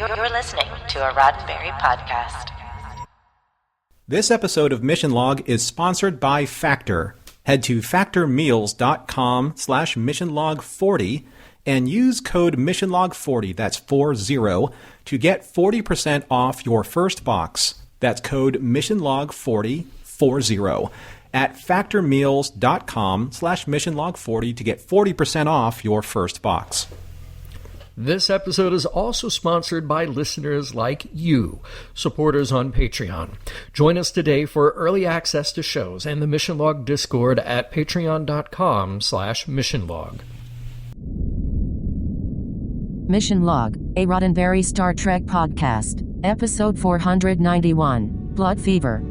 You're listening to a Roddenberry podcast. This episode of Mission Log is sponsored by Factor. Head to factormeals.com/missionlog40 and use code missionlog40, that's 40, to get 40% off your first box. That's code missionlog40, 40, at factormeals.com/missionlog40 to get 40% off your first box. This episode is also sponsored by listeners like you, supporters on Patreon. Join us today for early access to shows and the Mission Log Discord at patreon.com/missionlog. Mission Log, a Roddenberry Star Trek podcast, episode 491, Blood Fever.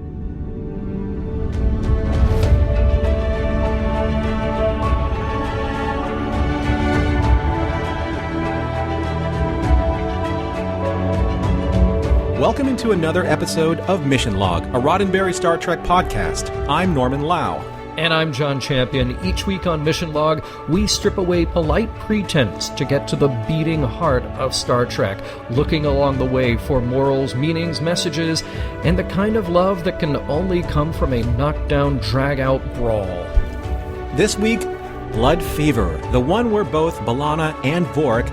Welcome into another episode of Mission Log, a Roddenberry Star Trek podcast. I'm Norman Lau. And I'm John Champion. Each week on Mission Log, we strip away polite pretense to get to the beating heart of Star Trek, looking along the way for morals, meanings, messages, and the kind of love that can only come from a knockdown, drag-out brawl. This week, Blood Fever, the one where both B'Elanna and Vorik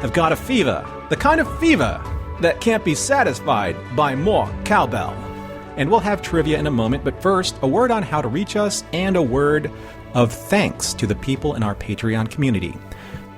have got a fever, the kind of fever that can't be satisfied by more cowbell. And we'll have trivia in a moment, but first, a word on how to reach us and a word of thanks to the people in our Patreon community.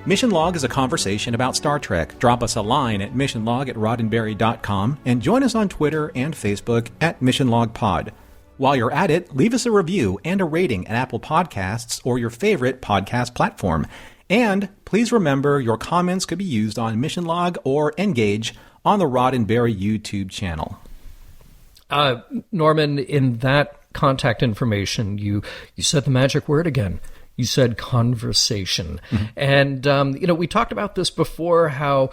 Mission Log is a conversation about Star Trek. Drop us a line at missionlog@roddenberry.com and join us on Twitter and Facebook at MissionLogPod. While you're at it, leave us a review and a rating at Apple Podcasts or your favorite podcast platform. And please remember your comments could be used on Mission Log or Engage on the Roddenberry YouTube channel. Norman, in that contact information, you said the magic word again. You said conversation. Mm-hmm. And, we talked about this before, how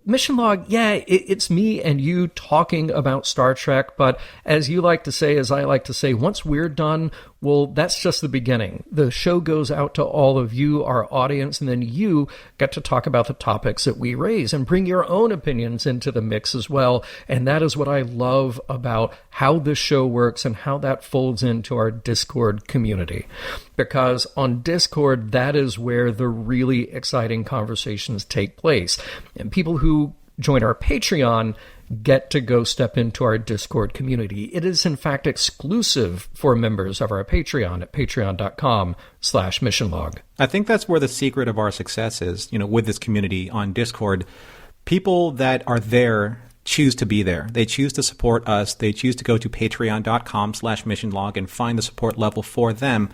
Mission Log, it's me and you talking about Star Trek, but as you like to say, as I like to say, once we're done, well, that's just the beginning. The show goes out to all of you, our audience, and then you get to talk about the topics that we raise and bring your own opinions into the mix as well. And that is what I love about how this show works and how that folds into our Discord community. Because on Discord, that is where the really exciting conversations take place. And people who join our Patreon get to go step into our Discord community. It is, in fact, exclusive for members of our Patreon at patreon.com/missionlog. I think that's where the secret of our success is, with this community on Discord. People that are there choose to be there. They choose to support us. They choose to go to patreon.com/missionlog and find the support level for them.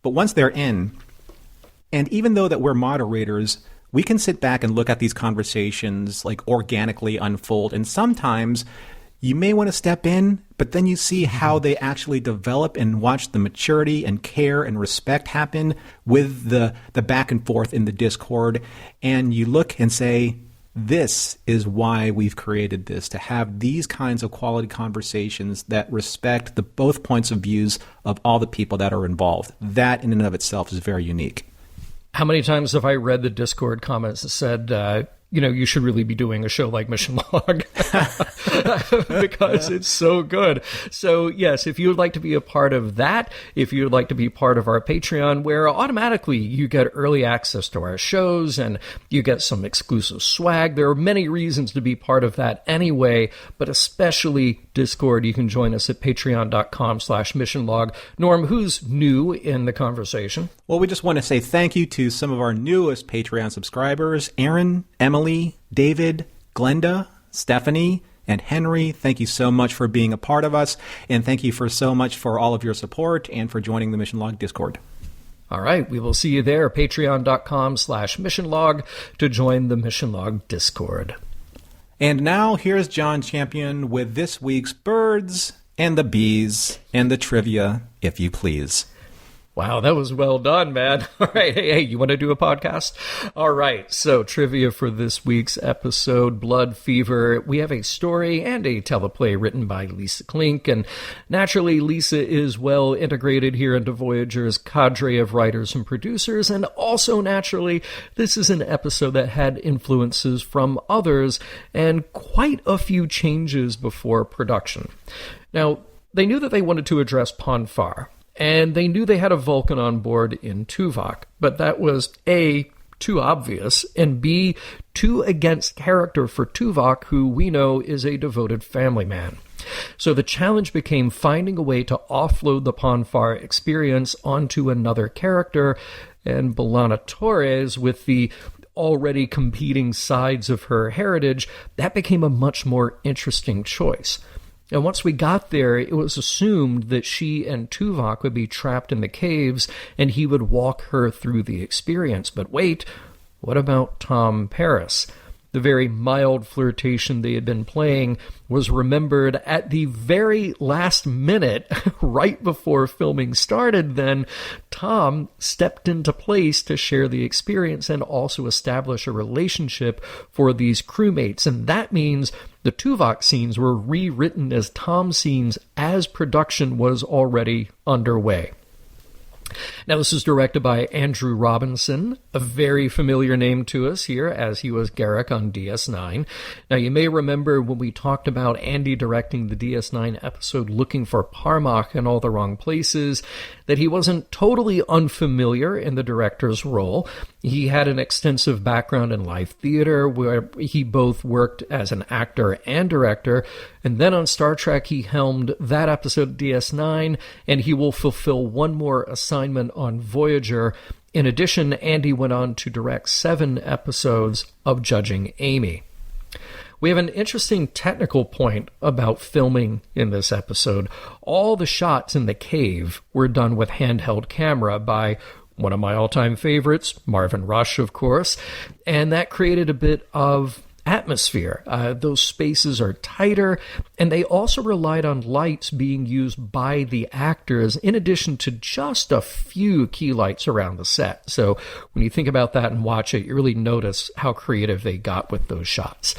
But once they're in, and even though that we're moderators, we can sit back and look at these conversations organically unfold. And sometimes you may want to step in, but then you see how they actually develop and watch the maturity and care and respect happen with the back and forth in the Discord. And you look and say, this is why we've created this, to have these kinds of quality conversations that respect the both points of views of all the people that are involved. That in and of itself is very unique. How many times have I read the Discord comments that said, you should really be doing a show like Mission Log because it's so good. So, yes, if you would like to be a part of that, if you would like to be part of our Patreon, where automatically you get early access to our shows and you get some exclusive swag. There are many reasons to be part of that anyway, but especially Discord. You can join us at patreon.com/missionlog. Norm, who's new in the conversation? Well, we just want to say thank you to some of our newest Patreon subscribers, Aaron, Emily, David, Glenda, Stephanie, and Henry. Thank you so much for being a part of us, and thank you so much for all of your support and for joining the Mission Log Discord. All right, we will see you there, patreon.com/missionlog, to join the Mission Log Discord. And now here's John Champion with this week's Birds and the Bees and the trivia, if you please. Wow, that was well done, man. All right, hey, you want to do a podcast? All right, so trivia for this week's episode, Blood Fever. We have a story and a teleplay written by Lisa Klink, and naturally, Lisa is well integrated here into Voyager's cadre of writers and producers, and also, naturally, this is an episode that had influences from others and quite a few changes before production. Now, they knew that they wanted to address Pon farr, and they knew they had a Vulcan on board in Tuvok, but that was A, too obvious, and B, too against character for Tuvok, who we know is a devoted family man. So the challenge became finding a way to offload the Pon farr experience onto another character, and B'Elanna Torres, with the already competing sides of her heritage, that became a much more interesting choice. And once we got there, it was assumed that she and Tuvok would be trapped in the caves and he would walk her through the experience. But wait, what about Tom Paris? The very mild flirtation they had been playing was remembered at the very last minute, right before filming started. Then Tom stepped into place to share the experience and also establish a relationship for these crewmates. And that means the Tuvok scenes were rewritten as Tom scenes as production was already underway. Now, this is directed by Andrew Robinson, a very familiar name to us here, as he was Garak on DS9. Now, you may remember when we talked about Andy directing the DS9 episode Looking for Parmak in All the Wrong Places, that he wasn't totally unfamiliar in the director's role. He had an extensive background in live theater, where he both worked as an actor and director, and then on Star Trek he helmed that episode of DS9, and he will fulfill one more assignment on Voyager. In addition, Andy went on to direct 7 episodes of Judging Amy. We have an interesting technical point about filming in this episode. All the shots in the cave were done with handheld camera by one of my all-time favorites, Marvin Rush, of course, and that created a bit of atmosphere. Those spaces are tighter, and they also relied on lights being used by the actors in addition to just a few key lights around the set. So when you think about that and watch it, you really notice how creative they got with those shots.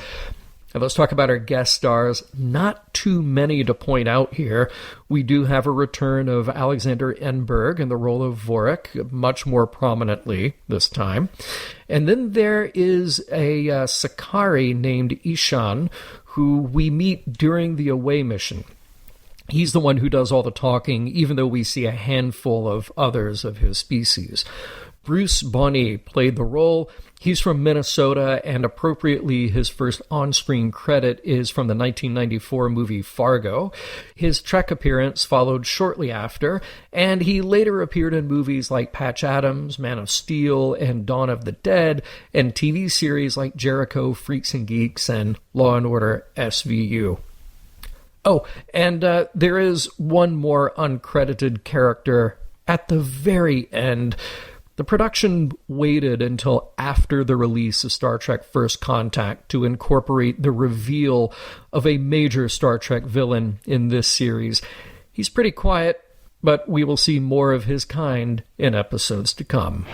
Now let's talk about our guest stars. Not too many to point out here. We do have a return of Alexander Enberg in the role of Vorik, much more prominently this time. And then there is a Sakari named Ishan, who we meet during the away mission. He's the one who does all the talking, even though we see a handful of others of his species. Bruce Bonney played the role. He's from Minnesota, and appropriately, his first on-screen credit is from the 1994 movie Fargo. His Trek appearance followed shortly after, and he later appeared in movies like Patch Adams, Man of Steel, and Dawn of the Dead, and TV series like Jericho, Freaks and Geeks, and Law & Order SVU. Oh, and there is one more uncredited character at the very end. The production waited until after the release of Star Trek First Contact to incorporate the reveal of a major Star Trek villain in this series. He's pretty quiet, but we will see more of his kind in episodes to come.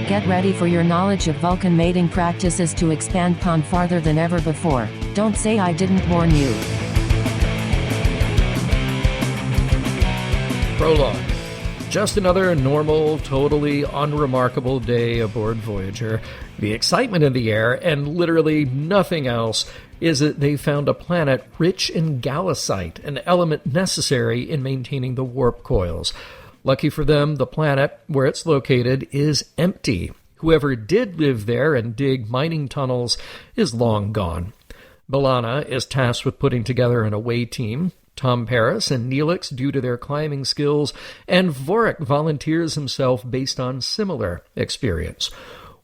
Get ready for your knowledge of Vulcan mating practices to expand Pon farther than ever before. Don't say I didn't warn you. Prologue. Just another normal, totally unremarkable day aboard Voyager. The excitement in the air, and literally nothing else, is that they found a planet rich in galisite, an element necessary in maintaining the warp coils. Lucky for them, the planet, where it's located, is empty. Whoever did live there and dig mining tunnels is long gone. B'Elanna is tasked with putting together an away team. Tom Paris and Neelix due to their climbing skills, and Vorik volunteers himself based on similar experience.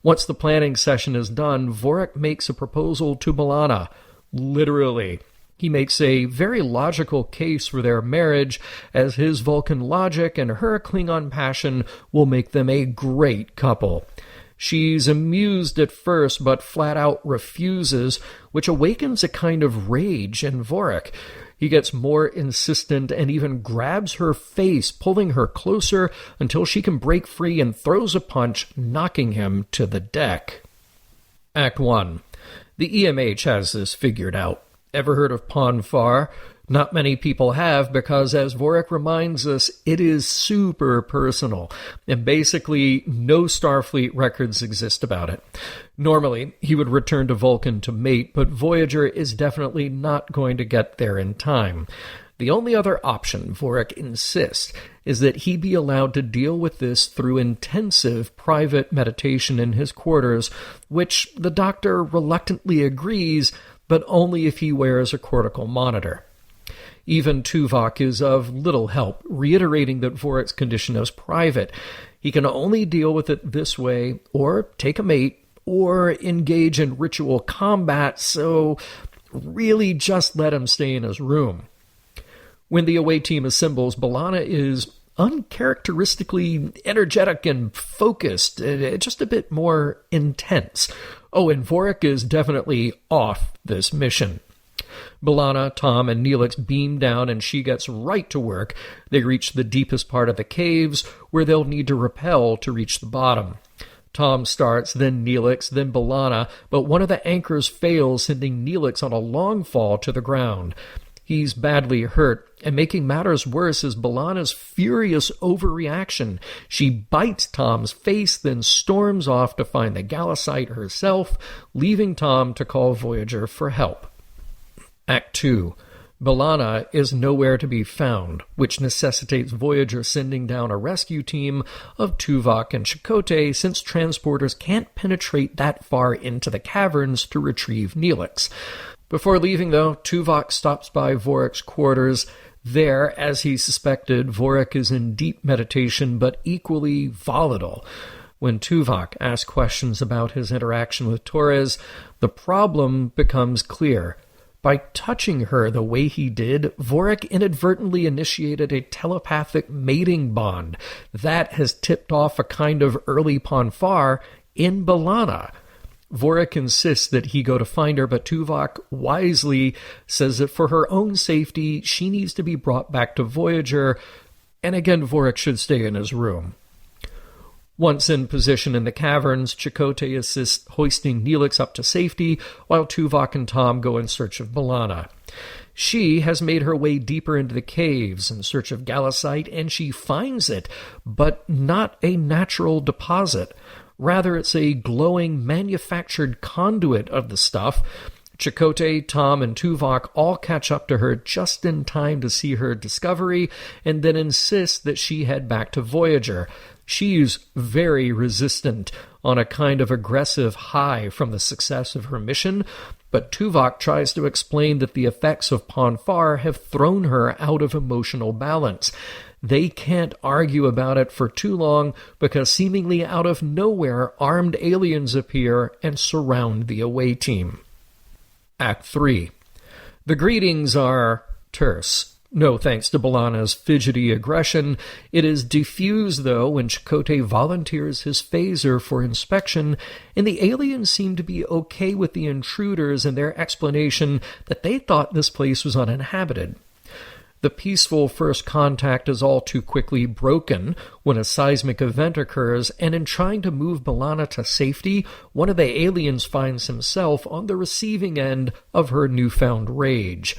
Once the planning session is done, Vorik makes a proposal to B'Elanna. Literally. He makes a very logical case for their marriage, as his Vulcan logic and her Klingon passion will make them a great couple. She's amused at first, but flat out refuses, which awakens a kind of rage in Vorik. He gets more insistent and even grabs her face, pulling her closer until she can break free and throws a punch, knocking him to the deck. Act 1. The EMH has this figured out. Ever heard of Pon farr? Not many people have because, as Vorik reminds us, it is super personal, and basically no Starfleet records exist about it. Normally, he would return to Vulcan to mate, but Voyager is definitely not going to get there in time. The only other option, Vorik insists, is that he be allowed to deal with this through intensive private meditation in his quarters, which the doctor reluctantly agrees, but only if he wears a cortical monitor. Even Tuvok is of little help, reiterating that Vorik's condition is private. He can only deal with it this way, or take a mate, or engage in ritual combat, so really just let him stay in his room. When the away team assembles, B'Elanna is uncharacteristically energetic and focused, just a bit more intense. Oh, and Vorik is definitely off this mission. B'Elanna, Tom, and Neelix beam down, and she gets right to work. They reach the deepest part of the caves, where they'll need to rappel to reach the bottom. Tom starts, then Neelix, then B'Elanna, but one of the anchors fails, sending Neelix on a long fall to the ground. He's badly hurt, and making matters worse is B'Elanna's furious overreaction. She bites Tom's face, then storms off to find the Gallicite herself, leaving Tom to call Voyager for help. Act 2. B'Elanna is nowhere to be found, which necessitates Voyager sending down a rescue team of Tuvok and Chakotay, since transporters can't penetrate that far into the caverns to retrieve Neelix. Before leaving, though, Tuvok stops by Vorik's quarters. There, as he suspected, Vorik is in deep meditation, but equally volatile. When Tuvok asks questions about his interaction with Torres, the problem becomes clear. By touching her the way he did, Vorik inadvertently initiated a telepathic mating bond. That has tipped off a kind of early Pon farr in B'Elanna. Vorik insists that he go to find her, but Tuvok wisely says that for her own safety, she needs to be brought back to Voyager, and again Vorik should stay in his room. Once in position in the caverns, Chakotay assists hoisting Neelix up to safety, while Tuvok and Tom go in search of B'Elanna. She has made her way deeper into the caves in search of Gallicite, and she finds it, but not a natural deposit. Rather, it's a glowing, manufactured conduit of the stuff. Chakotay, Tom, and Tuvok all catch up to her just in time to see her discovery, and then insist that she head back to Voyager. She's very resistant, on a kind of aggressive high from the success of her mission, but Tuvok tries to explain that the effects of Pon farr have thrown her out of emotional balance. They can't argue about it for too long, because seemingly out of nowhere, armed aliens appear and surround the away team. Act 3. The greetings are terse. No thanks to B'Elanna's fidgety aggression. It is diffused, though, when Chakotay volunteers his phaser for inspection, and the aliens seem to be okay with the intruders and their explanation that they thought this place was uninhabited. The peaceful first contact is all too quickly broken when a seismic event occurs, and in trying to move B'Elanna to safety, one of the aliens finds himself on the receiving end of her newfound rage.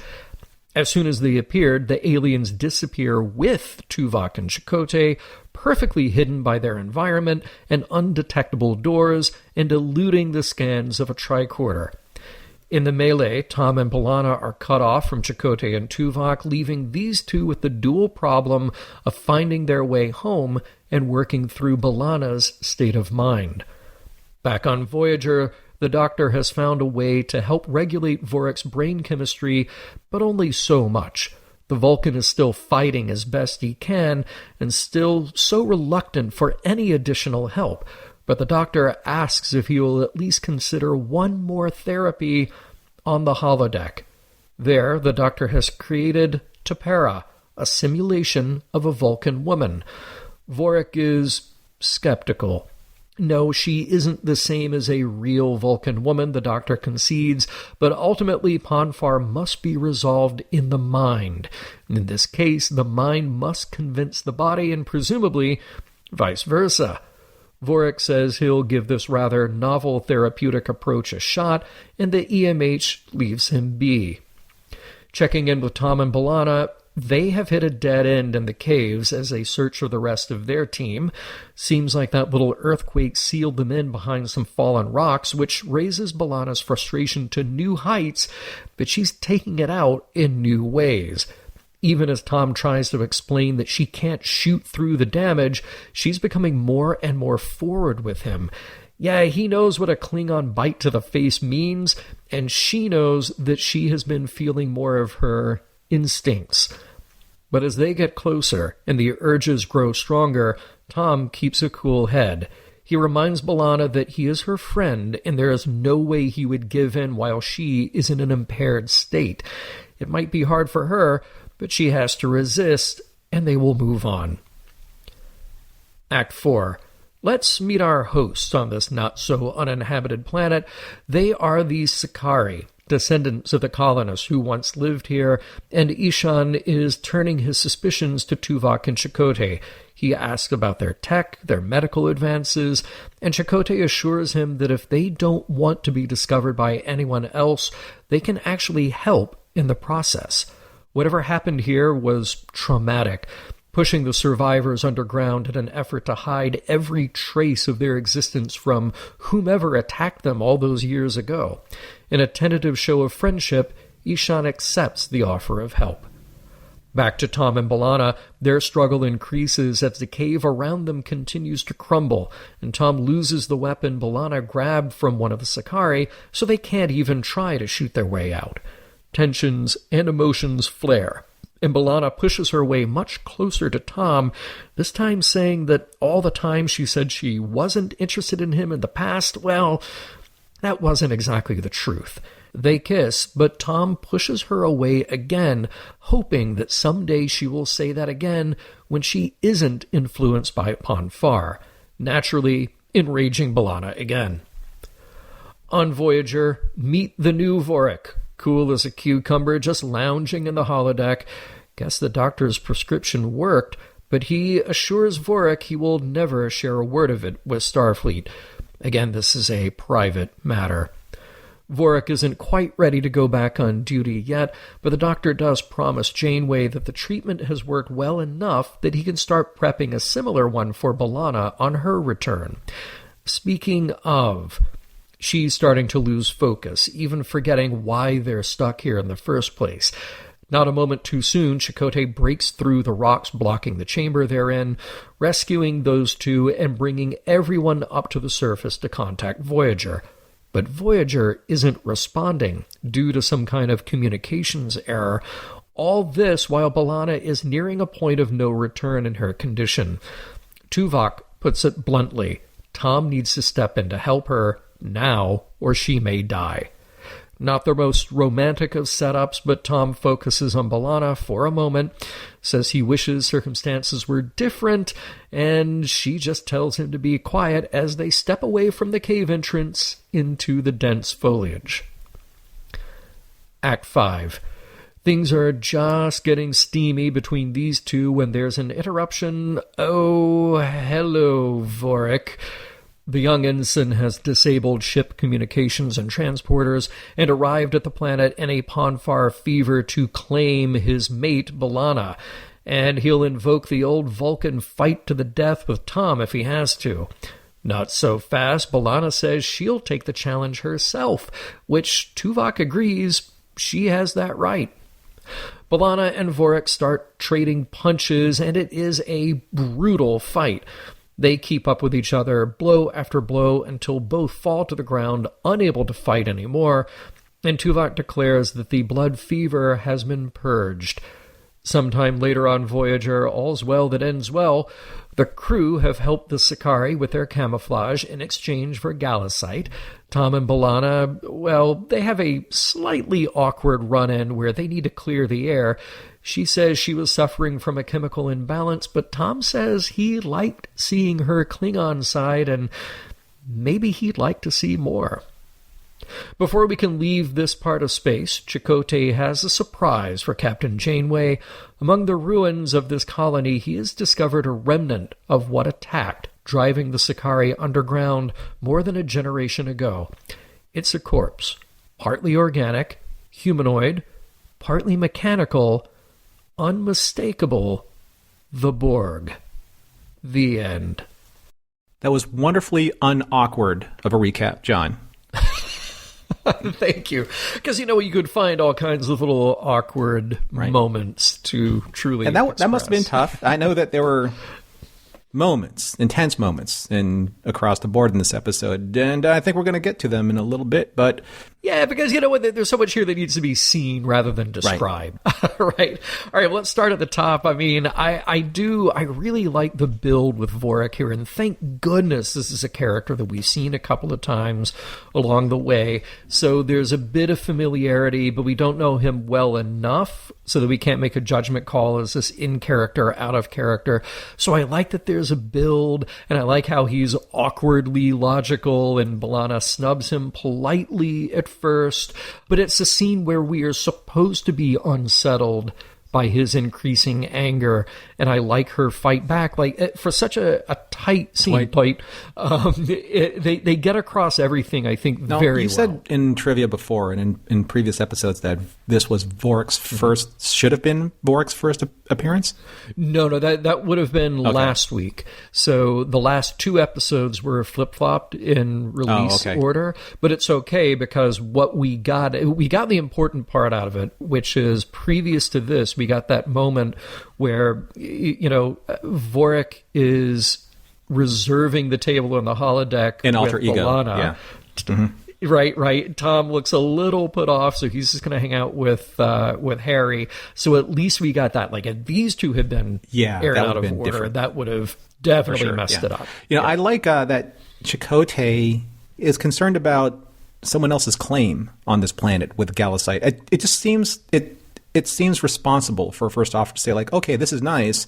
As soon as they appeared, the aliens disappear with Tuvok and Chakotay, perfectly hidden by their environment and undetectable doors, and eluding the scans of a tricorder. In the melee, Tom and B'Elanna are cut off from Chakotay and Tuvok, leaving these two with the dual problem of finding their way home and working through B'Elanna's state of mind. Back on Voyager, the Doctor has found a way to help regulate Vorik's brain chemistry, but only so much. The Vulcan is still fighting as best he can, and still so reluctant for any additional help, but the Doctor asks if he will at least consider one more therapy on the holodeck. There, the Doctor has created T'Pera, a simulation of a Vulcan woman. Vorik is skeptical. No, she isn't the same as a real Vulcan woman, the Doctor concedes, but ultimately Ponfar must be resolved in the mind. In this case, the mind must convince the body, and presumably vice versa. Vorik says he'll give this rather novel therapeutic approach a shot, and the EMH leaves him be. Checking in with Tom and B'Elanna, they have hit a dead end in the caves as they search for the rest of their team. Seems like that little earthquake sealed them in behind some fallen rocks, which raises B'Elanna's frustration to new heights, but she's taking it out in new ways. Even as Tom tries to explain that she can't shoot through the damage, she's becoming more and more forward with him. Yeah, he knows what a Klingon bite to the face means, and she knows that she has been feeling more of her instincts. But as they get closer and the urges grow stronger, Tom keeps a cool head. He reminds B'Elanna that he is her friend and there is no way he would give in while she is in an impaired state. It might be hard for her, but she has to resist, and they will move on. Act 4. Let's meet our hosts on this not-so-uninhabited planet. They are the Sakari, descendants of the colonists who once lived here, and Ishan is turning his suspicions to Tuvok and Chakotay. He asks about their tech, their medical advances, and Chakotay assures him that if they don't want to be discovered by anyone else, they can actually help in the process. Whatever happened here was traumatic, pushing the survivors underground in an effort to hide every trace of their existence from whomever attacked them all those years ago. In a tentative show of friendship, Ishan accepts the offer of help. Back to Tom and B'Elanna, their struggle increases as the cave around them continues to crumble, and Tom loses the weapon B'Elanna grabbed from one of the Sakari, so they can't even try to shoot their way out. Tensions and emotions flare, and B'Elanna pushes her way much closer to Tom, this time saying that all the time she said she wasn't interested in him in the past, well, that wasn't exactly the truth. They kiss, but Tom pushes her away again, hoping that someday she will say that again when she isn't influenced by Ponfar, naturally enraging B'Elanna again. On Voyager, meet the new Vorik, cool as a cucumber, just lounging in the holodeck. Guess the Doctor's prescription worked, but he assures Vorik he will never share a word of it with Starfleet. Again, this is a private matter. Vorik isn't quite ready to go back on duty yet, but the Doctor does promise Janeway that the treatment has worked well enough that he can start prepping a similar one for B'Elanna on her return. Speaking of, she's starting to lose focus, even forgetting why they're stuck here in the first place. Not a moment too soon, Chakotay breaks through the rocks blocking the chamber they're in, rescuing those two and bringing everyone up to the surface to contact Voyager. But Voyager isn't responding due to some kind of communications error. All this while B'Elanna is nearing a point of no return in her condition. Tuvok puts it bluntly, Tom needs to step in to help her now, or she may die. Not the most romantic of setups, but Tom focuses on B'Elanna for a moment, says he wishes circumstances were different, and she just tells him to be quiet as they step away from the cave entrance into the dense foliage. Act 5. Things are just getting steamy between these two when there's an interruption. Oh, hello, Vorik. The young ensign has disabled ship communications and transporters and arrived at the planet in a Ponfar fever to claim his mate, B'Elanna, and he'll invoke the old Vulcan fight to the death with Tom if he has to. Not so fast, B'Elanna says she'll take the challenge herself, which Tuvok agrees she has that right. B'Elanna and Vorik start trading punches, and it is a brutal fight. They keep up with each other, blow after blow, until both fall to the ground, unable to fight anymore, and Tuvok declares that the blood fever has been purged. Sometime later on Voyager, all's well that ends well. The crew have helped the Sakari with their camouflage in exchange for Galasite. Tom and B'Elanna, well, they have a slightly awkward run-in where they need to clear the air. She says she was suffering from a chemical imbalance, but Tom says he liked seeing her Klingon side, and maybe he'd like to see more. Before we can leave this part of space, Chakotay has a surprise for Captain Janeway. Among the ruins of this colony, he has discovered a remnant of what attacked, driving the Sakari underground more than a generation ago. It's a corpse, partly organic, humanoid, partly mechanical, unmistakable, the Borg. The end. That was wonderfully unawkward of a recap, John. Thank you. Because, you could find all kinds of little awkward moments to truly And that express. must have been tough. I know that there were moments, intense moments, across the board in this episode, and I think we're going to get to them in a little bit, but... Yeah, because you know what? There's so much here that needs to be seen rather than described. Right. All right, well, let's start at the top. I mean, I really like the build with Vorik here, and thank goodness this is a character that we've seen a couple of times along the way. So there's a bit of familiarity, but we don't know him well enough so that we can't make a judgment call. Is this in character, out of character? So I like that there's a build, and I like how he's awkwardly logical, and B'Elanna snubs him politely at first, but it's a scene where we are supposed to be unsettled by his increasing anger, and I like her fight back. Like, for such a tight scene, they get across everything, I think, very well. You said in trivia before and in previous episodes that this was Vorik's first, should have been Vorik's first appearance? No, that would have been last week. So the last two episodes were flip-flopped in release order, but it's okay because what we got the important part out of it, which is previous to this, we got that moment where, Vorik is reserving the table on the holodeck in alter ego. B'Elanna. Yeah. Mm-hmm. Right. Tom looks a little put off, so he's just going to hang out with Harry. So at least we got that. Like, if these two had been aired out of order, different. that would have definitely messed it up. I like that Chakotay is concerned about someone else's claim on this planet with Galasite. It just seems it seems responsible for a first officer to say, like, okay, this is nice.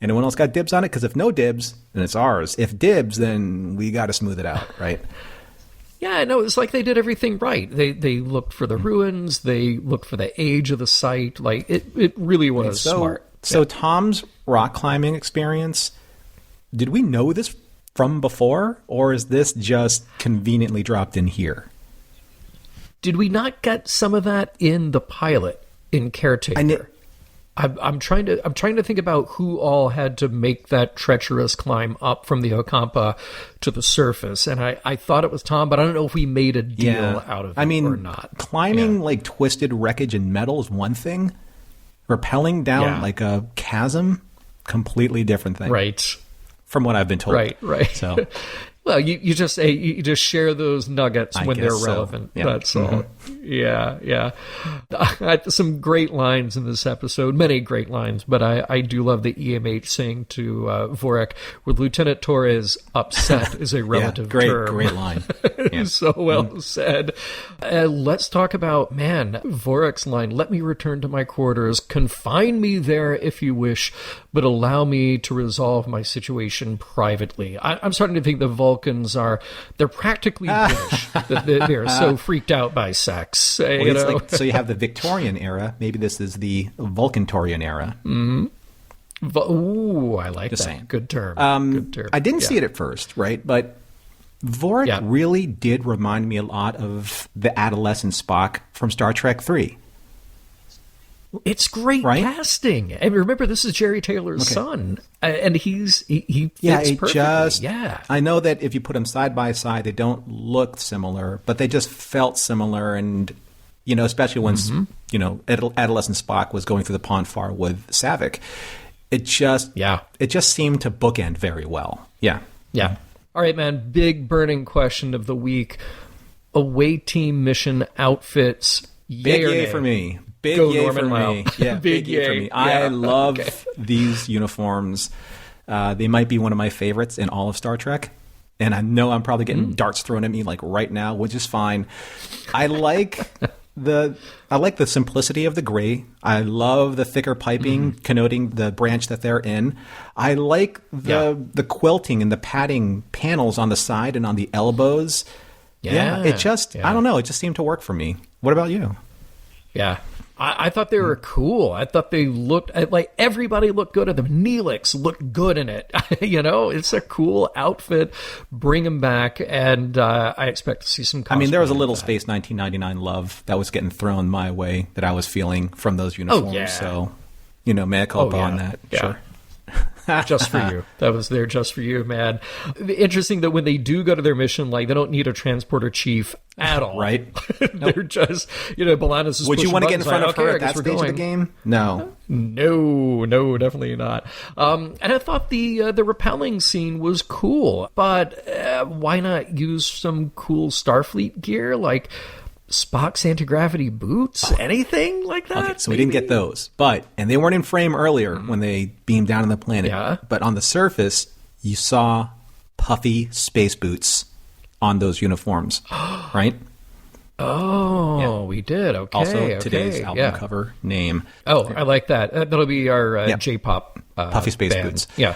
Anyone else got dibs on it? Because if no dibs, then it's ours. If dibs, then we got to smooth it out, right? Yeah, no, it's like they did everything right. They looked for the ruins. They looked for the age of the site. Like, it really was smart. So Tom's rock climbing experience, did we know this from before? Or is this just conveniently dropped in here? Did we not get some of that in the pilot? In Caretaker, I'm trying to think about who all had to make that treacherous climb up from the Ocampa to the surface, and I thought it was Tom, but I don't know if we made a deal out of it or not. Climbing like twisted wreckage and metal is one thing. Rappelling down like a chasm, completely different thing. Right. From what I've been told. Right. So. Well, you just share those nuggets when they're relevant. Yeah. That's all. Yeah. Some great lines in this episode, many great lines, but I do love the EMH saying to Vorik, with Lieutenant Torres, upset is a relative term. Great line. So well said. Let's talk about, Vorik's line, let me return to my quarters, confine me there if you wish, but allow me to resolve my situation privately. I'm starting to think the Vulcans they're practically British. They're so freaked out by sex. So you have the Victorian era. Maybe this is the Vulcantorian era. Mm-hmm. Ooh, I like Just that. saying. Good term. I didn't see it at first, right? But Vorik really did remind me a lot of the adolescent Spock from Star Trek 3. It's great casting. And remember, this is Jerry Taylor's son. And he fits perfectly. I know that if you put them side by side, they don't look similar, but they just felt similar. And, especially when, adolescent Spock was going through the pond far with Savick, it just seemed to bookend very well. Yeah. All right, man. Big burning question of the week. Away team mission outfits. Big yay for me. Big yay for me. Yeah, big yay for me. I love these uniforms. They might be one of my favorites in all of Star Trek. And I know I'm probably getting darts thrown at me like right now, which is fine. I like I like the simplicity of the gray. I love the thicker piping connoting the branch that they're in. I like the quilting and the padding panels on the side and on the elbows. It just, I don't know, it just seemed to work for me. What about you? Yeah. I thought they were cool. I thought they looked like everybody looked good at them. Neelix looked good in it. It's a cool outfit. Bring them back, and I expect to see some cosplay. I mean, there was a little Space 1999 love that was getting thrown my way that I was feeling from those uniforms. Oh, yeah. So, mea culpa on that. Yeah. Sure. Just for you. That was there just for you, man. Interesting that when they do go to their mission, like, they don't need a transporter chief at all. Right. They're just, B'Elanna's just Would you want to get in buttons, front like, of her okay, at that stage of the game? No. No, definitely not. And I thought the rappelling scene was cool, but why not use some cool Starfleet gear, like Spock's anti-gravity boots, anything like that? Okay, so we didn't get those. And they weren't in frame earlier when they beamed down on the planet. Yeah. But on the surface, you saw puffy space boots on those uniforms, right? Oh, we did. Okay. Also, today's album cover name. Oh, I like that. That'll be our J-pop puffy space band. boots. Yeah.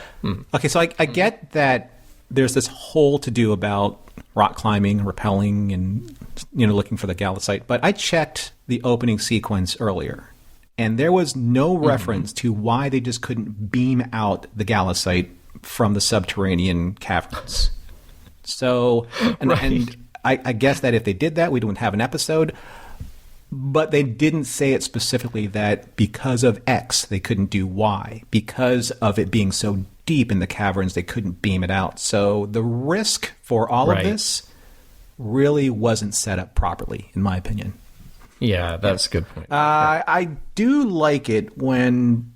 Okay, so I get that there's this whole to-do about rock climbing, rappelling, and looking for the Galacite. But I checked the opening sequence earlier, and there was no reference to why they just couldn't beam out the Galacite from the subterranean caverns. So, and I guess that if they did that, we wouldn't have an episode. But they didn't say it specifically that because of X, they couldn't do Y. Because of it being so deep in the caverns, they couldn't beam it out. So the risk for all of this really wasn't set up properly, in my opinion. Yeah, that's a good point. I do like it when...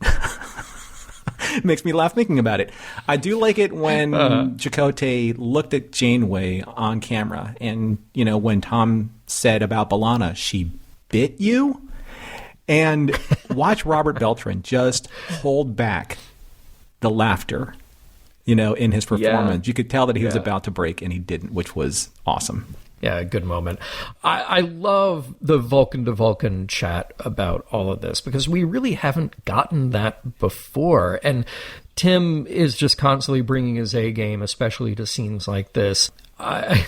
It makes me laugh thinking about it. I do like it when Chakotay looked at Janeway on camera, and when Tom said about B'Elanna, she bit you, and watch Robert Beltran just hold back the laughter, in his performance. You could tell that he was about to break, and he didn't, which was awesome. Yeah, good moment. I love the Vulcan to Vulcan chat about all of this because we really haven't gotten that before. And Tim is just constantly bringing his A game, especially to scenes like this. I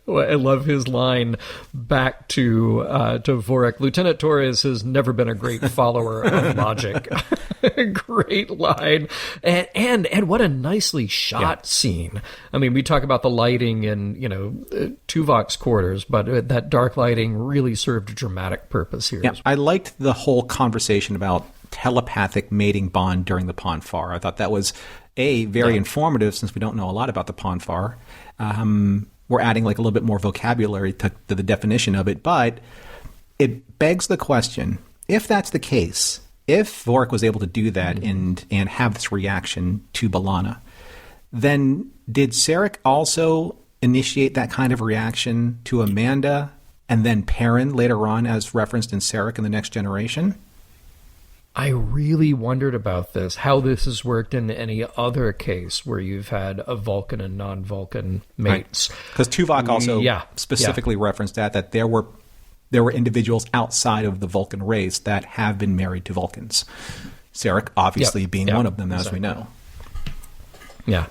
love his line back to Vorik. Lieutenant Torres has never been a great follower of logic. Great line. And what a nicely shot scene. I mean, we talk about the lighting in, Tuvok's quarters, but that dark lighting really served a dramatic purpose here. Yeah, I liked the whole conversation about telepathic mating bond during the Ponfar. I thought that was very informative since we don't know a lot about the Ponfar. We're adding like a little bit more vocabulary to the definition of it, but it begs the question, if that's the case, if Vorik was able to do that and have this reaction to B'Elanna, then did Sarek also initiate that kind of reaction to Amanda and then Perrin later on as referenced in Sarek in The Next Generation? I really wondered about this, how this has worked in any other case where you've had a Vulcan and non-Vulcan mates. Because Tuvok also specifically referenced that there were individuals outside of the Vulcan race that have been married to Vulcans. Sarek obviously being one of them, as we know. Yeah.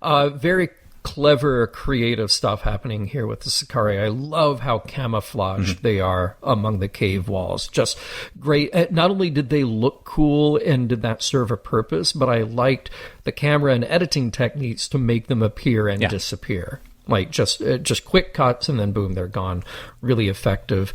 Very clever, creative stuff happening here with the Sicarii. I love how camouflaged they are among the cave walls. Just great. Not only did they look cool and did that serve a purpose, but I liked the camera and editing techniques to make them appear and disappear. Like just quick cuts and then boom, they're gone. Really effective.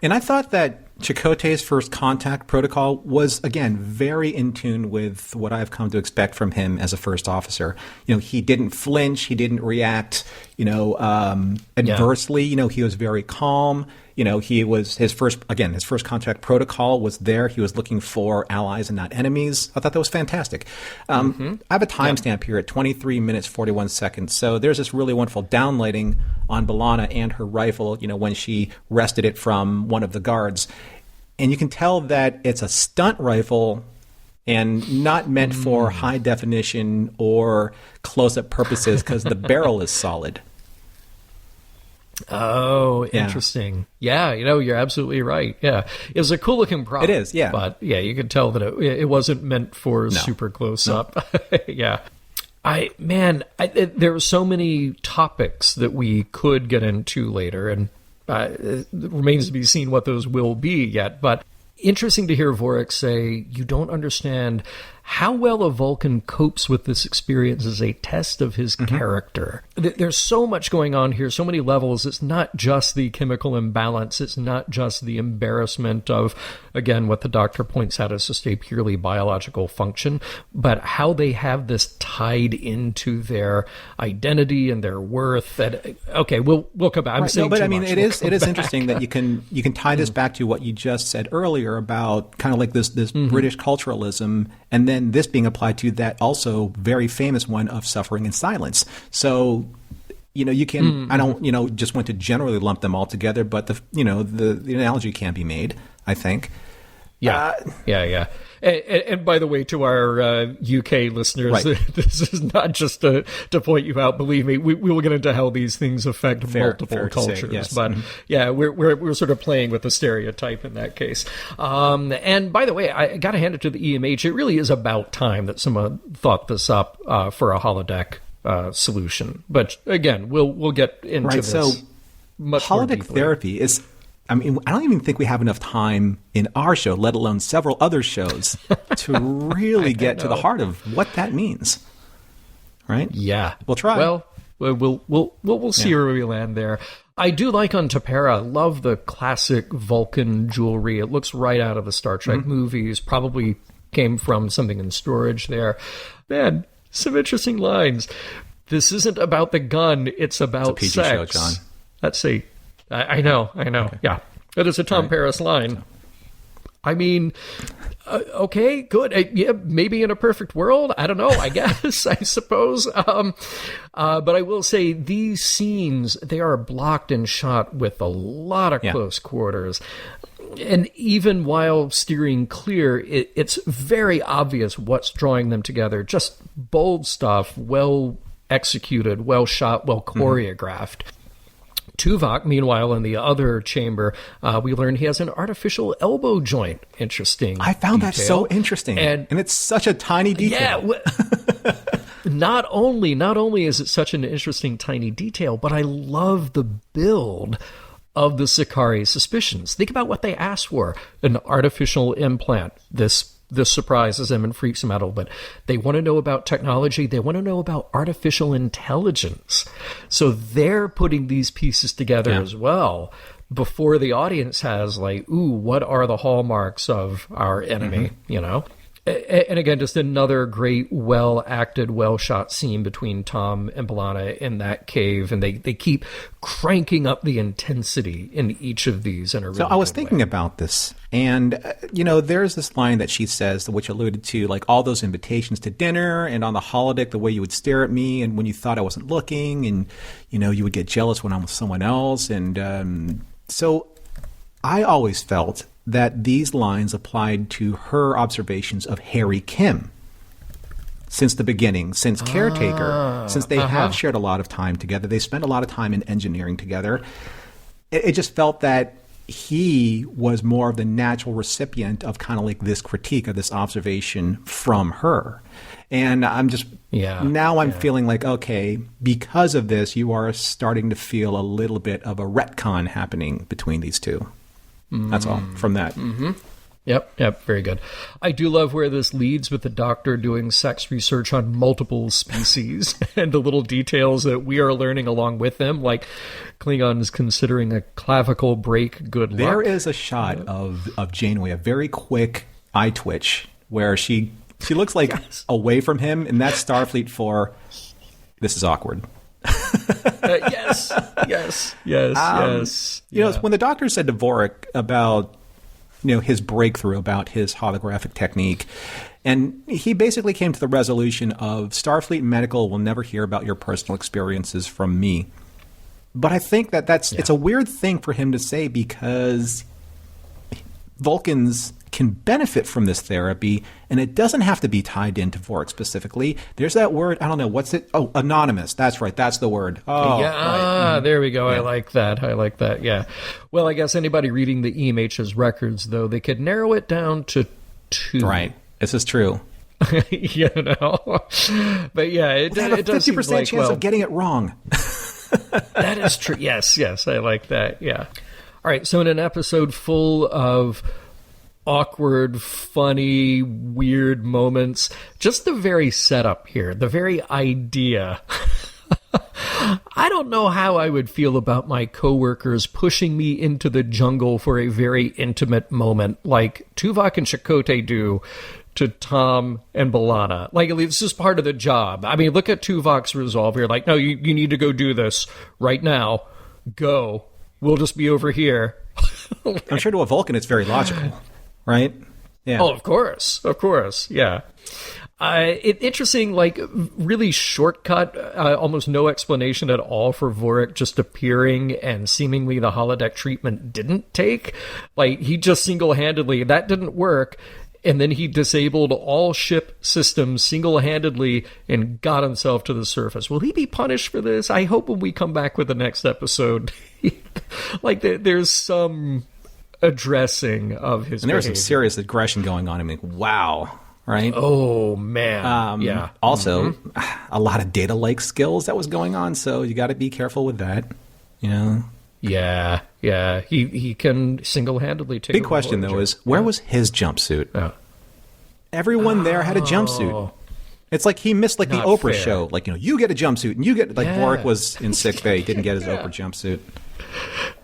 And I thought that Chakotay's first contact protocol was, again, very in tune with what I've come to expect from him as a first officer. He didn't flinch. He didn't react, adversely. He was very calm. He was his first contact protocol was there. He was looking for allies and not enemies. I thought that was fantastic. I have a timestamp here at 23 minutes, 41 seconds. So there's this really wonderful downlighting on B'Elanna and her rifle, when she wrested it from one of the guards. And you can tell that it's a stunt rifle and not meant for high definition or close-up purposes because the barrel is solid. Oh, interesting. Yeah, you're absolutely right. Yeah. It was a cool looking prop. It is, yeah. But yeah, you could tell that it wasn't meant for super close up. Yeah. There are so many topics that we could get into later, and it remains to be seen what those will be yet. But interesting to hear Vorik say, you don't understand how well a Vulcan copes with this experience is a test of his character. There's so much going on here, so many levels. It's not just the chemical imbalance. It's not just the embarrassment of, again, what the doctor points out as just a purely biological function, but how they have this tied into their identity and their worth. And okay, we'll come back. I'm saying but too I mean, much. it is interesting that you can tie this back to what you just said earlier about kind of like this British culturalism, and then this being applied to that also very famous one of suffering in silence. So, you can, I don't, just want to generally lump them all together, but the analogy can be made, I think. Yeah. And by the way, to our UK listeners, this is not just to point you out. Believe me, we will get into how these things affect multiple cultures. Yes. But yeah, we're sort of playing with the stereotype in that case. And by the way, I got to hand it to the EMH. It really is about time that someone thought this up for a holodeck solution. But again, we'll get into this. So much more holodeck deeply. therapy is. I mean, I don't even think we have enough time in our show, let alone several other shows, to really get to the heart of what that means. Right? Yeah. We'll try. Well, we'll see where we land there. I do like on Tapera, love the classic Vulcan jewelry. It looks right out of the Star Trek movies. Probably came from something in storage there. Man, some interesting lines. This isn't about the gun, it's about it's a PG sex. show, John. Let's see. I know. Okay. Yeah. It is a Tom Paris line. I mean, okay, good. Yeah, maybe in a perfect world. I don't know, I guess, I suppose. But I will say these scenes, they are blocked and shot with a lot of close quarters. And even while steering clear, it's very obvious what's drawing them together. Just bold stuff, well executed, well shot, well choreographed. Tuvok, meanwhile, in the other chamber, we learn he has an artificial elbow joint. Interesting. I found detail. that so interesting. And it's such a tiny detail. Yeah. Not only is it such an interesting tiny detail, but I love the build of the Sicari suspicions. Think about what they asked for. An artificial implant. This surprises them and freaks them out a little bit. They want to know about technology. They want to know about artificial intelligence. So they're putting these pieces together as well before the audience has like, ooh, what are the hallmarks of our enemy, And again, just another great, well-acted, well-shot scene between Tom and B'Elanna in that cave, and they keep cranking up the intensity in each of these in a really So I was good thinking way. about this, and, there's this line that she says, which alluded to, like, all those invitations to dinner, and on the holodeck, the way you would stare at me, and when you thought I wasn't looking, and, you would get jealous when I'm with someone else, and so I always felt that these lines applied to her observations of Harry Kim since the beginning, since Caretaker, since they have shared a lot of time together. They spent a lot of time in engineering together. It just felt that he was more of the natural recipient of kind of like this critique of this observation from her. And I'm just, now I'm feeling like, okay, because of this, you are starting to feel a little bit of a retcon happening between these two. That's all from that. Mm-hmm. Yep, very good. I do love where this leads with the doctor doing sex research on multiple species and the little details that we are learning along with them, like Klingons considering a clavicle break good luck. There is a shot of Janeway, a very quick eye twitch, where she looks like away from him, and that's Starfleet for, this is awkward. Yes. When the doctor said to Vorik about, his breakthrough about his holographic technique, and he basically came to the resolution of Starfleet Medical will never hear about your personal experiences from me. But I think it's a weird thing for him to say, because Vulcans can benefit from this therapy, and it doesn't have to be tied into Vorik specifically. There's that word, I don't know, what's it? Oh, anonymous. That's right. That's the word. Oh, yeah, right. There we go. Yeah. I like that. Yeah. Well, I guess anybody reading the EMH's records, though, they could narrow it down to 2. Right. This is true. But yeah, it They have a does 50% seem like, chance of getting it wrong. That is true. Yes, I like that. Yeah. All right, so in an episode full of awkward, funny, weird moments, just the very setup here, the very idea. I don't know how I would feel about my coworkers pushing me into the jungle for a very intimate moment, like Tuvok and Chakotay do to Tom and B'Elanna. Like, it's just part of the job. I mean, look at Tuvok's resolve here. Like, no, you need to go do this right now. Go. We'll just be over here. I'm sure to a Vulcan it's very logical, right? Yeah. Oh, of course. Yeah. Interesting, like, really shortcut, almost no explanation at all for Vorik just appearing, and seemingly the holodeck treatment didn't take. Like, he just single-handedly, that didn't work, and then he disabled all ship systems single-handedly and got himself to the surface. Will he be punished for this? I hope when we come back with the next episode, like, there's some addressing of his And there was behavior. some serious aggression going on. I mean, wow. Right? Oh, man. Yeah. Also, a lot of data lake skills that was going on, so you got to be careful with that. You know? Yeah. He can single-handedly take Big over question, Voyager. though, is where was his jumpsuit? Yeah. Everyone there had a jumpsuit. It's like he missed, like, the Not Oprah fair. show. Like, you get a jumpsuit, and you get, like, Yeah. Vorik was in sick bay. He didn't get his Oprah jumpsuit.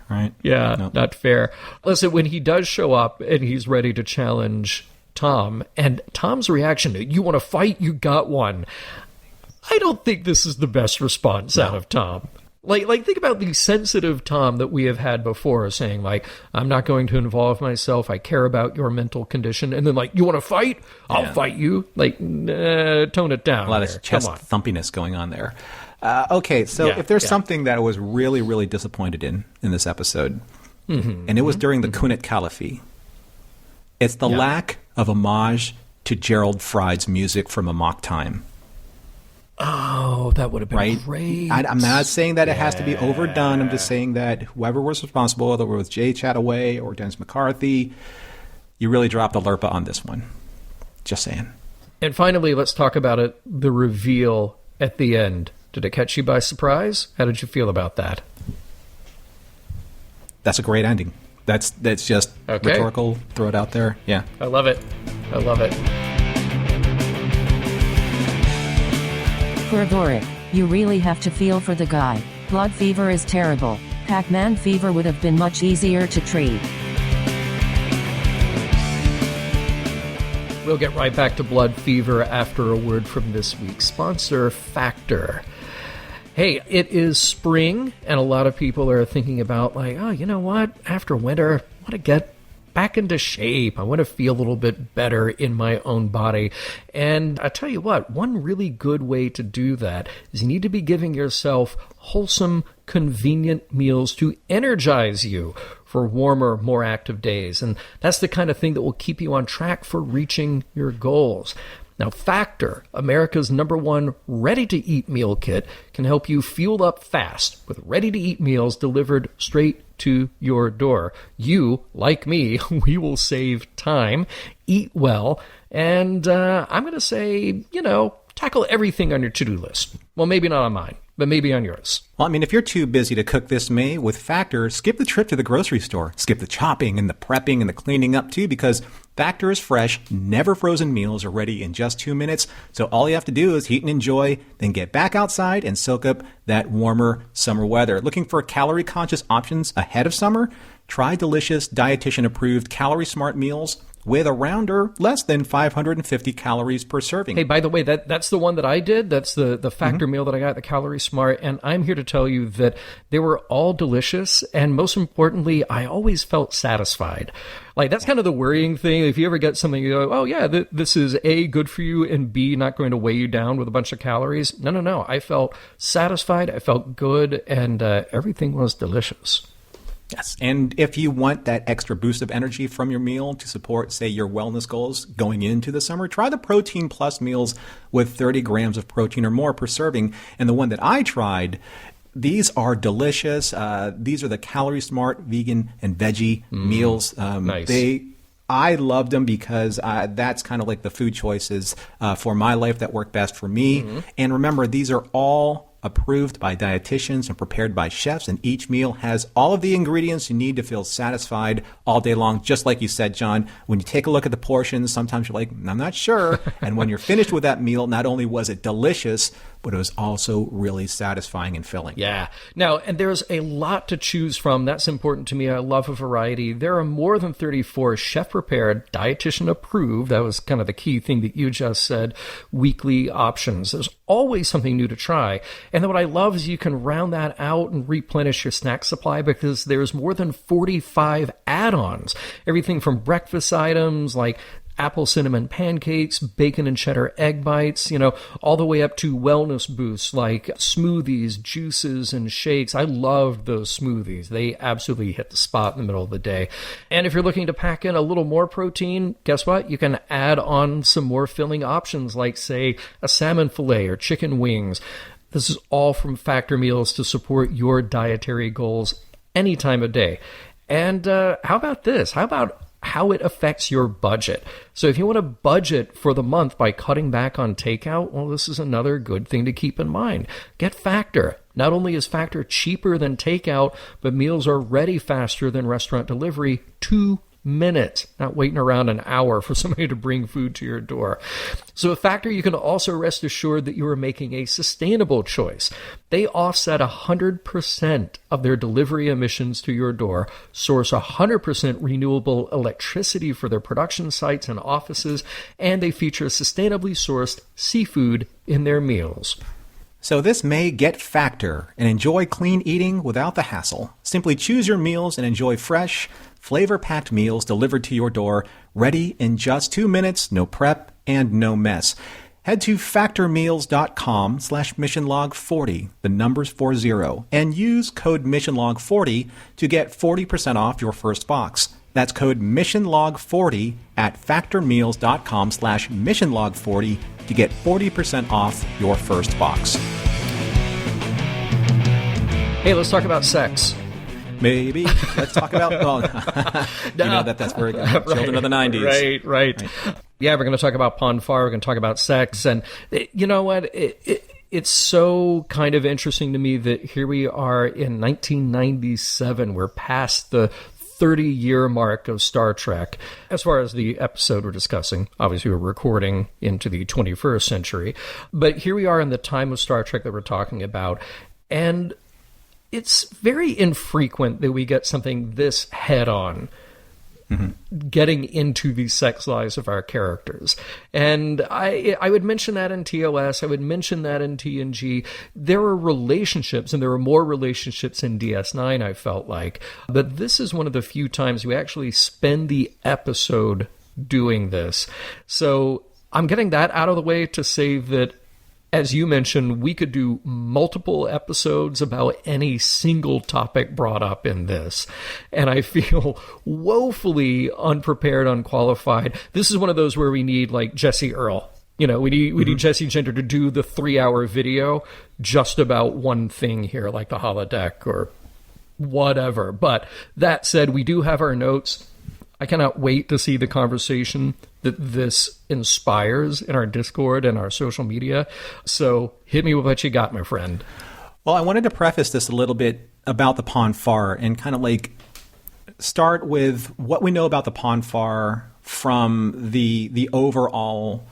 Right? Yeah, No. not fair. Listen, when he does show up and he's ready to challenge Tom, and Tom's reaction to, you want to fight? You got one. I don't think this is the best response out of Tom. Like, think about the sensitive Tom that we have had before, saying, like, I'm not going to involve myself. I care about your mental condition. And then, like, you want to fight? I'll fight you. Like, tone it down. A lot there. of chest Come on. thumpiness going on there. Okay, so if there's something that I was really, really disappointed in this episode, and it was during the Kunit Caliphate, it's the lack of homage to Gerald Fried's music from Amok Time. Oh, that would have been great. I'm not saying that it has to be overdone. I'm just saying that whoever was responsible, whether it was Jay Chataway or Dennis McCarthy, you really dropped the LERPA on this one. Just saying. And finally, let's talk about it. The reveal at the end. Did it catch you by surprise? How did you feel about that? That's a great ending. That's just rhetorical. Throw it out there. Yeah. I love it. For Vorik, you really have to feel for the guy. Blood fever is terrible. Pac-Man fever would have been much easier to treat. We'll get right back to blood fever after a word from this week's sponsor, Factor. Hey, it is spring, and a lot of people are thinking about, like, oh, you know what? After winter, I want to get back into shape. I want to feel a little bit better in my own body. And I tell you what, one really good way to do that is you need to be giving yourself wholesome, convenient meals to energize you for warmer, more active days. And that's the kind of thing that will keep you on track for reaching your goals. Now, Factor, America's #1 ready-to-eat meal kit, can help you fuel up fast with ready-to-eat meals delivered straight to your door. You, like me, we will save time, eat well, and I'm going to say, tackle everything on your to-do list. Well, maybe not on mine, but maybe on yours. Well, I mean, if you're too busy to cook this May with Factor, skip the trip to the grocery store. Skip the chopping and the prepping and the cleaning up, too, because Factor is fresh, never frozen meals are ready in just 2 minutes. So all you have to do is heat and enjoy, then get back outside and soak up that warmer summer weather. Looking for calorie-conscious options ahead of summer? Try delicious, dietitian-approved, calorie-smart meals with around or less than 550 calories per serving. Hey, by the way, that's the one that I did. That's the Factor meal that I got, the Calorie Smart. And I'm here to tell you that they were all delicious. And most importantly, I always felt satisfied. Like, that's kind of the worrying thing. If you ever get something, you go, oh, yeah, this is A, good for you, and B, not going to weigh you down with a bunch of calories. No. I felt satisfied. I felt good. And everything was delicious. Yes. And if you want that extra boost of energy from your meal to support, say, your wellness goals going into the summer, try the Protein Plus meals with 30 grams of protein or more per serving. And the one that I tried, these are delicious. These are the Calorie Smart vegan and veggie meals. Nice. I loved them because that's kind of like the food choices for my life that work best for me. And remember, these are all approved by dietitians and prepared by chefs, and each meal has all of the ingredients you need to feel satisfied all day long. Just like you said, John, when you take a look at the portions, sometimes you're like, I'm not sure. And when you're finished with that meal, not only was it delicious, but it was also really satisfying and filling. Yeah. Now, and there's a lot to choose from. That's important to me. I love a variety. There are more than 34 chef-prepared, dietitian-approved, that was kind of the key thing that you just said, weekly options. There's always something new to try. And then what I love is you can round that out and replenish your snack supply because there's more than 45 add-ons. Everything from breakfast items like apple cinnamon pancakes, bacon and cheddar egg bites, all the way up to wellness boosts like smoothies, juices, and shakes. I loved those smoothies. They absolutely hit the spot in the middle of the day. And if you're looking to pack in a little more protein, guess what? You can add on some more filling options like, say, a salmon fillet or chicken wings. This is all from Factor Meals to support your dietary goals any time of day. And how about this? How about how it affects your budget? So if you want to budget for the month by cutting back on takeout, well, this is another good thing to keep in mind. Get Factor. Not only is Factor cheaper than takeout, but meals are ready faster than restaurant delivery. 2 minutes, not waiting around an hour for somebody to bring food to your door. So with Factor, you can also rest assured that you are making a sustainable choice. They offset 100% of their delivery emissions to your door, source 100% renewable electricity for their production sites and offices, and they feature sustainably sourced seafood in their meals. So this May, get Factor and enjoy clean eating without the hassle. Simply choose your meals and enjoy fresh, flavor-packed meals delivered to your door, ready in just 2 minutes, no prep and no mess. Head to factormeals.com/missionlog40, the numbers 40, and use code missionlog40 to get 40% off your first box. That's code missionlog40 at factormeals.com/missionlog40 to get 40% off your first box. Hey, let's talk about sex. Maybe. Let's talk about... Well, that's very good. Children of the 90s. Right. Yeah, we're going to talk about Pon farr. We're going to talk about sex. And you know what? It's so kind of interesting to me that here we are in 1997. We're past the 30-year mark of Star Trek. As far as the episode we're discussing, obviously we're recording into the 21st century. But here we are in the time of Star Trek that we're talking about. And it's very infrequent that we get something this head-on, getting into the sex lives of our characters. And I would mention that in TOS, I would mention that in TNG. There are relationships, and there are more relationships in DS9, I felt like. But this is one of the few times we actually spend the episode doing this. So I'm getting that out of the way to say that, as you mentioned, we could do multiple episodes about any single topic brought up in this. And I feel woefully unprepared, unqualified. This is one of those where we need, like, Jesse Earl. We need Jesse Gender to do the 3-hour video just about one thing here, like the holodeck or whatever. But that said, we do have our notes. I cannot wait to see the conversation that this inspires in our Discord and our social media. So hit me with what you got, my friend. Well, I wanted to preface this a little bit about the Pon farr and kind of like start with what we know about the Pon farr from the overall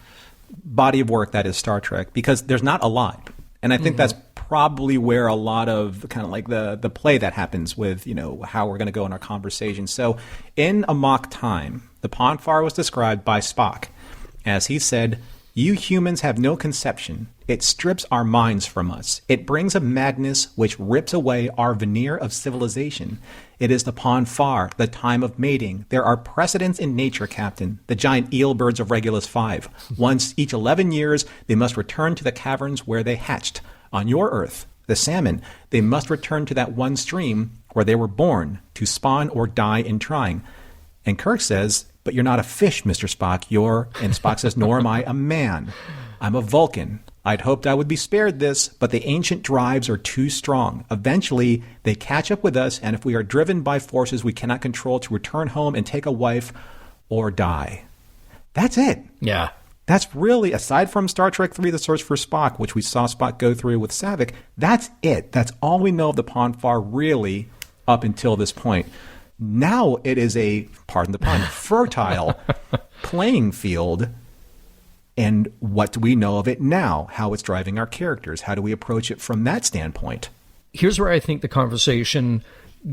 body of work that is Star Trek, because there's not a lot. And I think that's probably where a lot of kind of like the play that happens with, how we're going to go in our conversation. So in Amok Time, the Pon farr was described by Spock as he said, "You humans have no conception. It strips our minds from us. It brings a madness which rips away our veneer of civilization. It is the Pon farr, the time of mating. There are precedents in nature, Captain. The giant eel birds of Regulus 5. Once each 11 years, they must return to the caverns where they hatched. On your Earth, the salmon, they must return to that one stream or they were born to spawn or die in trying. And Kirk says, but you're not a fish, Mr. Spock. And Spock says, nor am I a man. I'm a Vulcan. I'd hoped I would be spared this, but the ancient drives are too strong. Eventually, they catch up with us, and if we are driven by forces we cannot control to return home and take a wife or die. That's it. Yeah. That's really, aside from Star Trek III, The Search for Spock, which we saw Spock go through with Savick, that's it. That's all we know of the Ponfar really up until this point. Now it is a, pardon the pun, fertile playing field. And what do we know of it now? How it's driving our characters? How do we approach it from that standpoint? Here's where I think the conversation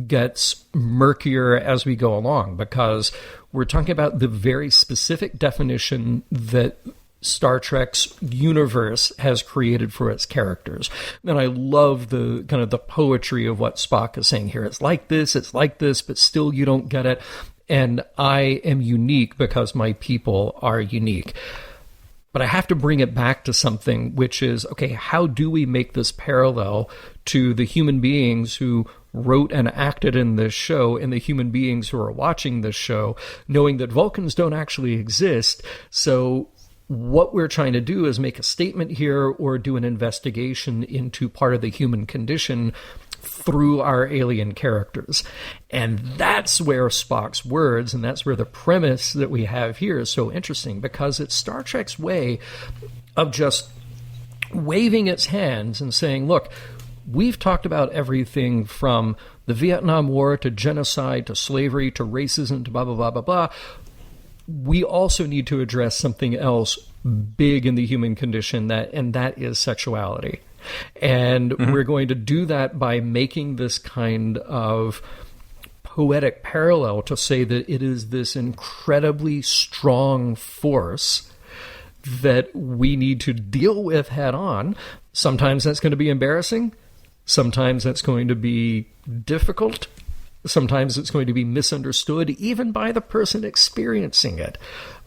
gets murkier as we go along, because we're talking about the very specific definition that Star Trek's universe has created for its characters. And I love the kind of the poetry of what Spock is saying here. It's like this, but still you don't get it. And I am unique because my people are unique. But I have to bring it back to something, which is, okay, how do we make this parallel to the human beings who wrote and acted in this show and the human beings who are watching this show, knowing that Vulcans don't actually exist? So what we're trying to do is make a statement here or do an investigation into part of the human condition through our alien characters. And that's where Spock's words, and that's where the premise that we have here is so interesting, because it's Star Trek's way of just waving its hands and saying, look, we've talked about everything from the Vietnam War to genocide to slavery to racism to blah, blah, blah, blah, blah. We also need to address something else big in the human condition, and that is sexuality. And we're going to do that by making this kind of poetic parallel to say that it is this incredibly strong force that we need to deal with head on. Sometimes that's going to be embarrassing. Sometimes that's going to be difficult. Sometimes it's going to be misunderstood, even by the person experiencing it.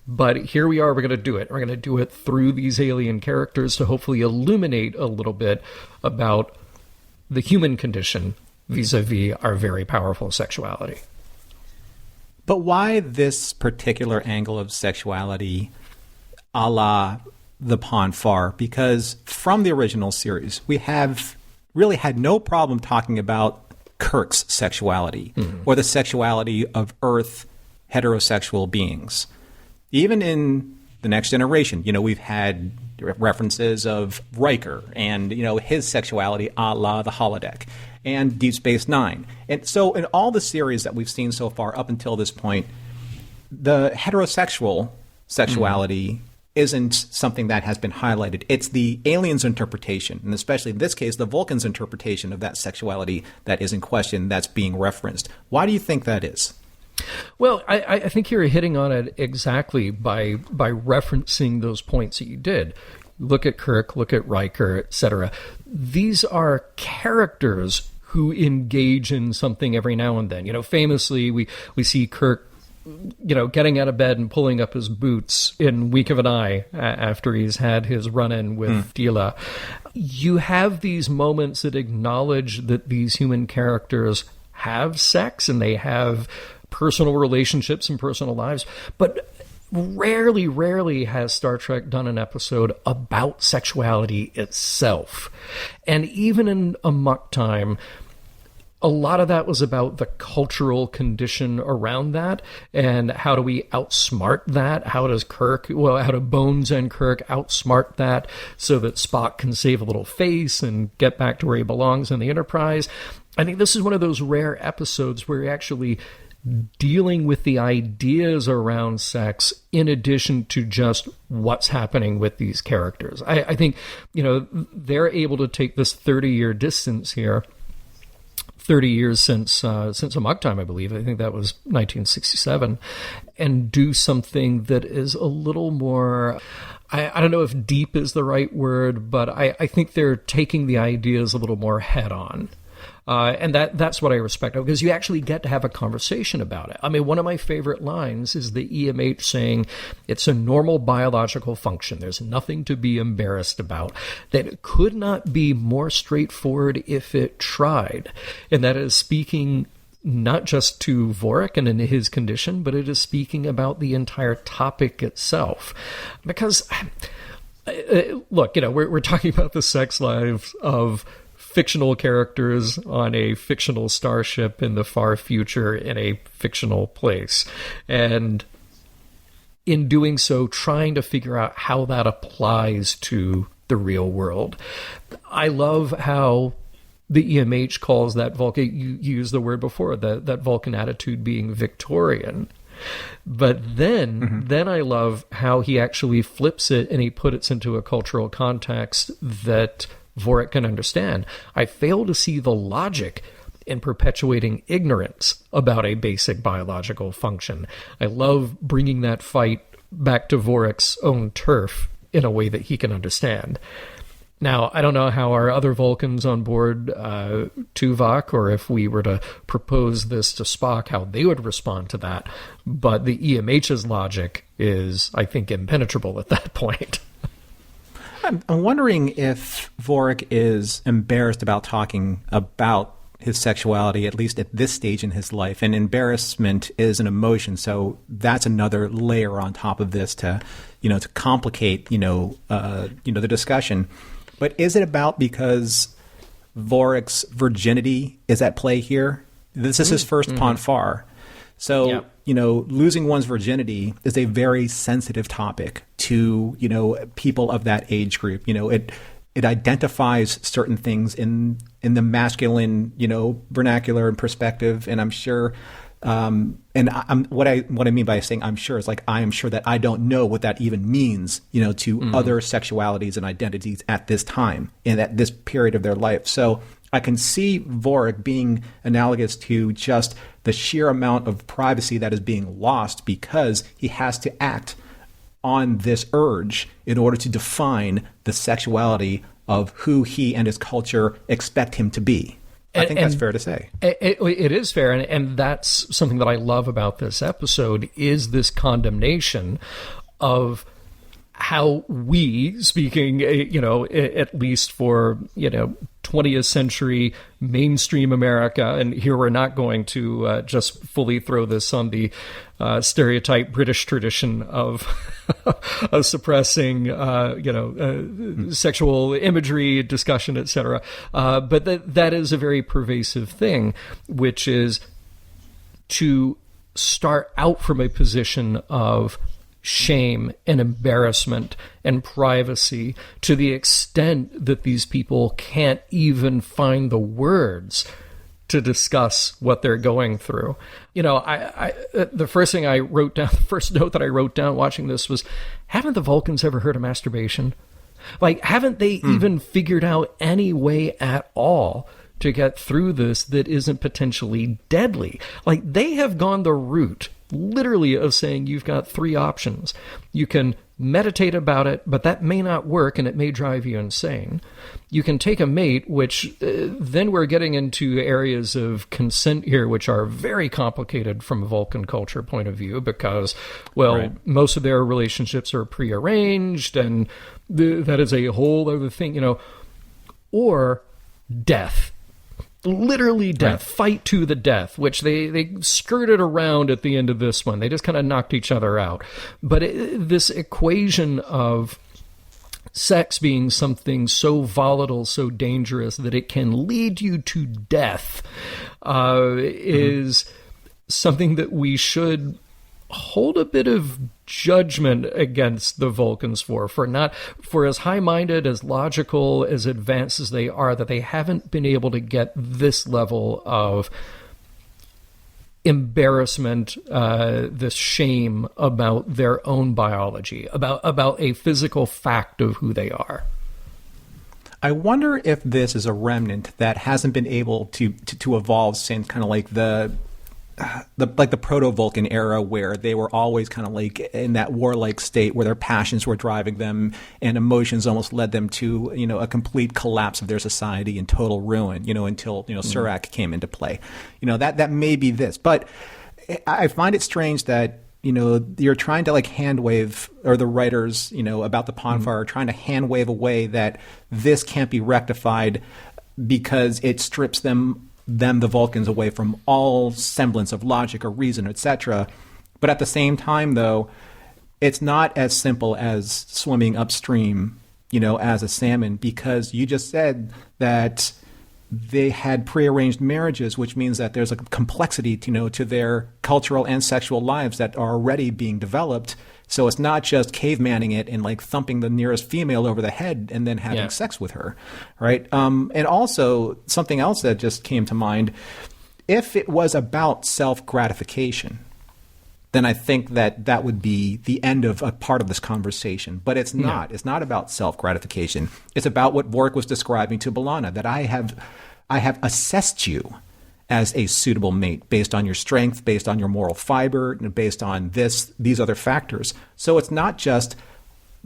But here we are, we're going to do it. We're going to do it through these alien characters to hopefully illuminate a little bit about the human condition vis-a-vis our very powerful sexuality. But why this particular angle of sexuality a la the Ponfar? Because from the original series, we have really had no problem talking about Kirk's sexuality or the sexuality of Earth heterosexual beings. Even in The Next Generation, we've had references of Riker and, his sexuality a la the holodeck and Deep Space Nine. And so in all the series that we've seen so far up until this point, the heterosexual sexuality isn't something that has been highlighted. It's the aliens' interpretation, and especially in this case, the Vulcans' interpretation of that sexuality that is in question, that's being referenced. Why do you think that is? Well, I think you're hitting on it exactly by referencing those points that you did. Look at Kirk, look at Riker, etc. These are characters who engage in something every now and then. Famously, we see Kirk getting out of bed and pulling up his boots in Wink of an Eye after he's had his run-in with Tila. You have these moments that acknowledge that these human characters have sex and they have personal relationships and personal lives, but rarely has Star Trek done an episode about sexuality itself. And even in Amok Time, a lot of that was about the cultural condition around that, and how do we outsmart that? How do Bones and Kirk outsmart that so that Spock can save a little face and get back to where he belongs in the Enterprise? I think this is one of those rare episodes where you're actually dealing with the ideas around sex in addition to just what's happening with these characters. I think, they're able to take this 30-year distance here, 30 years since Amok Time, I believe. I think that was 1967, and do something that is a little more, I don't know if deep is the right word, but I think they're taking the ideas a little more head on. And that's what I respect, because you actually get to have a conversation about it. I mean, one of my favorite lines is the EMH saying it's a normal biological function. There's nothing to be embarrassed about. That it could not be more straightforward if it tried. And that is speaking not just to Vorik and in his condition, but it is speaking about the entire topic itself. Because, look, we're talking about the sex lives of fictional characters on a fictional starship in the far future in a fictional place. And in doing so, trying to figure out how that applies to the real world. I love how the EMH calls that Vulcan, you used the word before, that Vulcan attitude being Victorian. But then I love how he actually flips it and he puts it into a cultural context that Vorik can understand. I fail to see the logic in perpetuating ignorance about a basic biological function. I love bringing that fight back to Vorik's own turf in a way that he can understand. Now, I don't know how our other Vulcans on board Tuvok, or if we were to propose this to Spock, how they would respond to that. But the EMH's logic is, I think, impenetrable at that point. I'm wondering if Vorik is embarrassed about talking about his sexuality, at least at this stage in his life. And embarrassment is an emotion, so that's another layer on top of this to complicate, the discussion. But is it about because Vorik's virginity is at play here? This is his first Ponfar. So, losing one's virginity is a very sensitive topic to, people of that age group. It identifies certain things in the masculine, vernacular and perspective. And I'm sure, what I mean by saying I'm sure is like, I am sure that I don't know what that even means, to other sexualities and identities at this time and at this period of their life. So I can see Vorik being analogous to just the sheer amount of privacy that is being lost because he has to act on this urge in order to define the sexuality of who he and his culture expect him to be. I think that's fair to say. It is fair, and that's something that I love about this episode is this condemnation of how we, speaking, at least for, 20th century mainstream America, and here we're not going to just fully throw this on the stereotype British tradition of suppressing, sexual imagery, discussion, etc. But that is a very pervasive thing, which is to start out from a position of shame and embarrassment and privacy to the extent that these people can't even find the words to discuss what they're going through. The first thing I wrote down, the first note that I wrote down watching this was, haven't the Vulcans ever heard of masturbation? Like, haven't they even figured out any way at all to get through this that isn't potentially deadly? Like, they have gone the route literally of saying you've got three options. You can meditate about it, but that may not work and it may drive you insane. You can take a mate, which then we're getting into areas of consent here, which are very complicated from a Vulcan culture point of view because, most of their relationships are prearranged and that is a whole other thing, or death. Literally death, fight to the death, which they skirted around at the end of this one. They just kind of knocked each other out. But this equation of sex being something so volatile, so dangerous that it can lead you to death is something that we should hold a bit of judgment against the Vulcans for as high-minded, as logical, as advanced as they are, that they haven't been able to get this level of embarrassment, this shame about their own biology, about a physical fact of who they are. I wonder if this is a remnant that hasn't been able to evolve since kind of like the the proto-Vulcan era, where they were always kind of like in that warlike state where their passions were driving them and emotions almost led them to, a complete collapse of their society and total ruin, until, Surak came into play. That may be this. But I find it strange that, you're trying to like hand wave, or the writers, about the Ponfar are trying to hand wave away that this can't be rectified because it strips them, the Vulcans, away from all semblance of logic or reason, etc. But at the same time, though, it's not as simple as swimming upstream, as a salmon, because you just said that they had prearranged marriages, which means that there's a complexity, to their cultural and sexual lives that are already being developed. So it's not just cavemanning it and like thumping the nearest female over the head and then having sex with her, right? And also something else that just came to mind, if it was about self-gratification, then I think that would be the end of a part of this conversation. But it's not. Yeah. It's not about self-gratification. It's about what Vorik was describing to B'Elanna, that I have assessed you as a suitable mate based on your strength, based on your moral fiber, and based on these other factors. So it's not just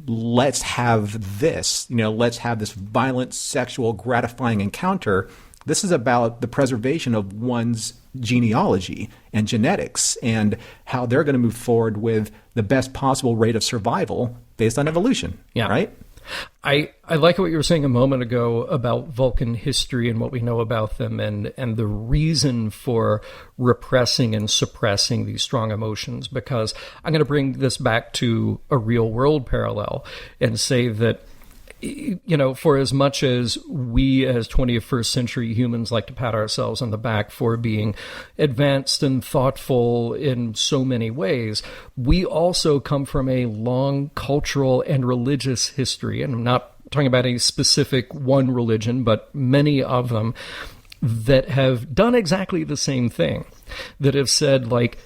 let's have this, let's have this violent, sexual, gratifying encounter. This is about the preservation of one's genealogy and genetics and how they're going to move forward with the best possible rate of survival based on evolution, right? I like what you were saying a moment ago about Vulcan history and what we know about them and the reason for repressing and suppressing these strong emotions, because I'm going to bring this back to a real world parallel and say that, for as much as we as 21st century humans like to pat ourselves on the back for being advanced and thoughtful in so many ways, we also come from a long cultural and religious history. And I'm not talking about a specific one religion, but many of them that have done exactly the same thing, that have said, like,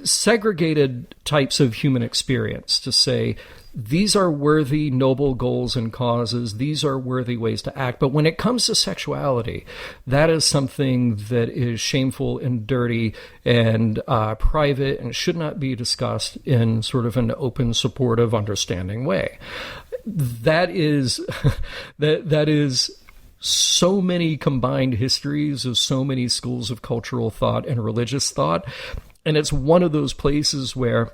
segregated types of human experience to say, these are worthy, noble goals and causes. These are worthy ways to act. But when it comes to sexuality, that is something that is shameful and dirty and private and should not be discussed in sort of an open, supportive, understanding way. That is that is so many combined histories of so many schools of cultural thought and religious thought. And it's one of those places where,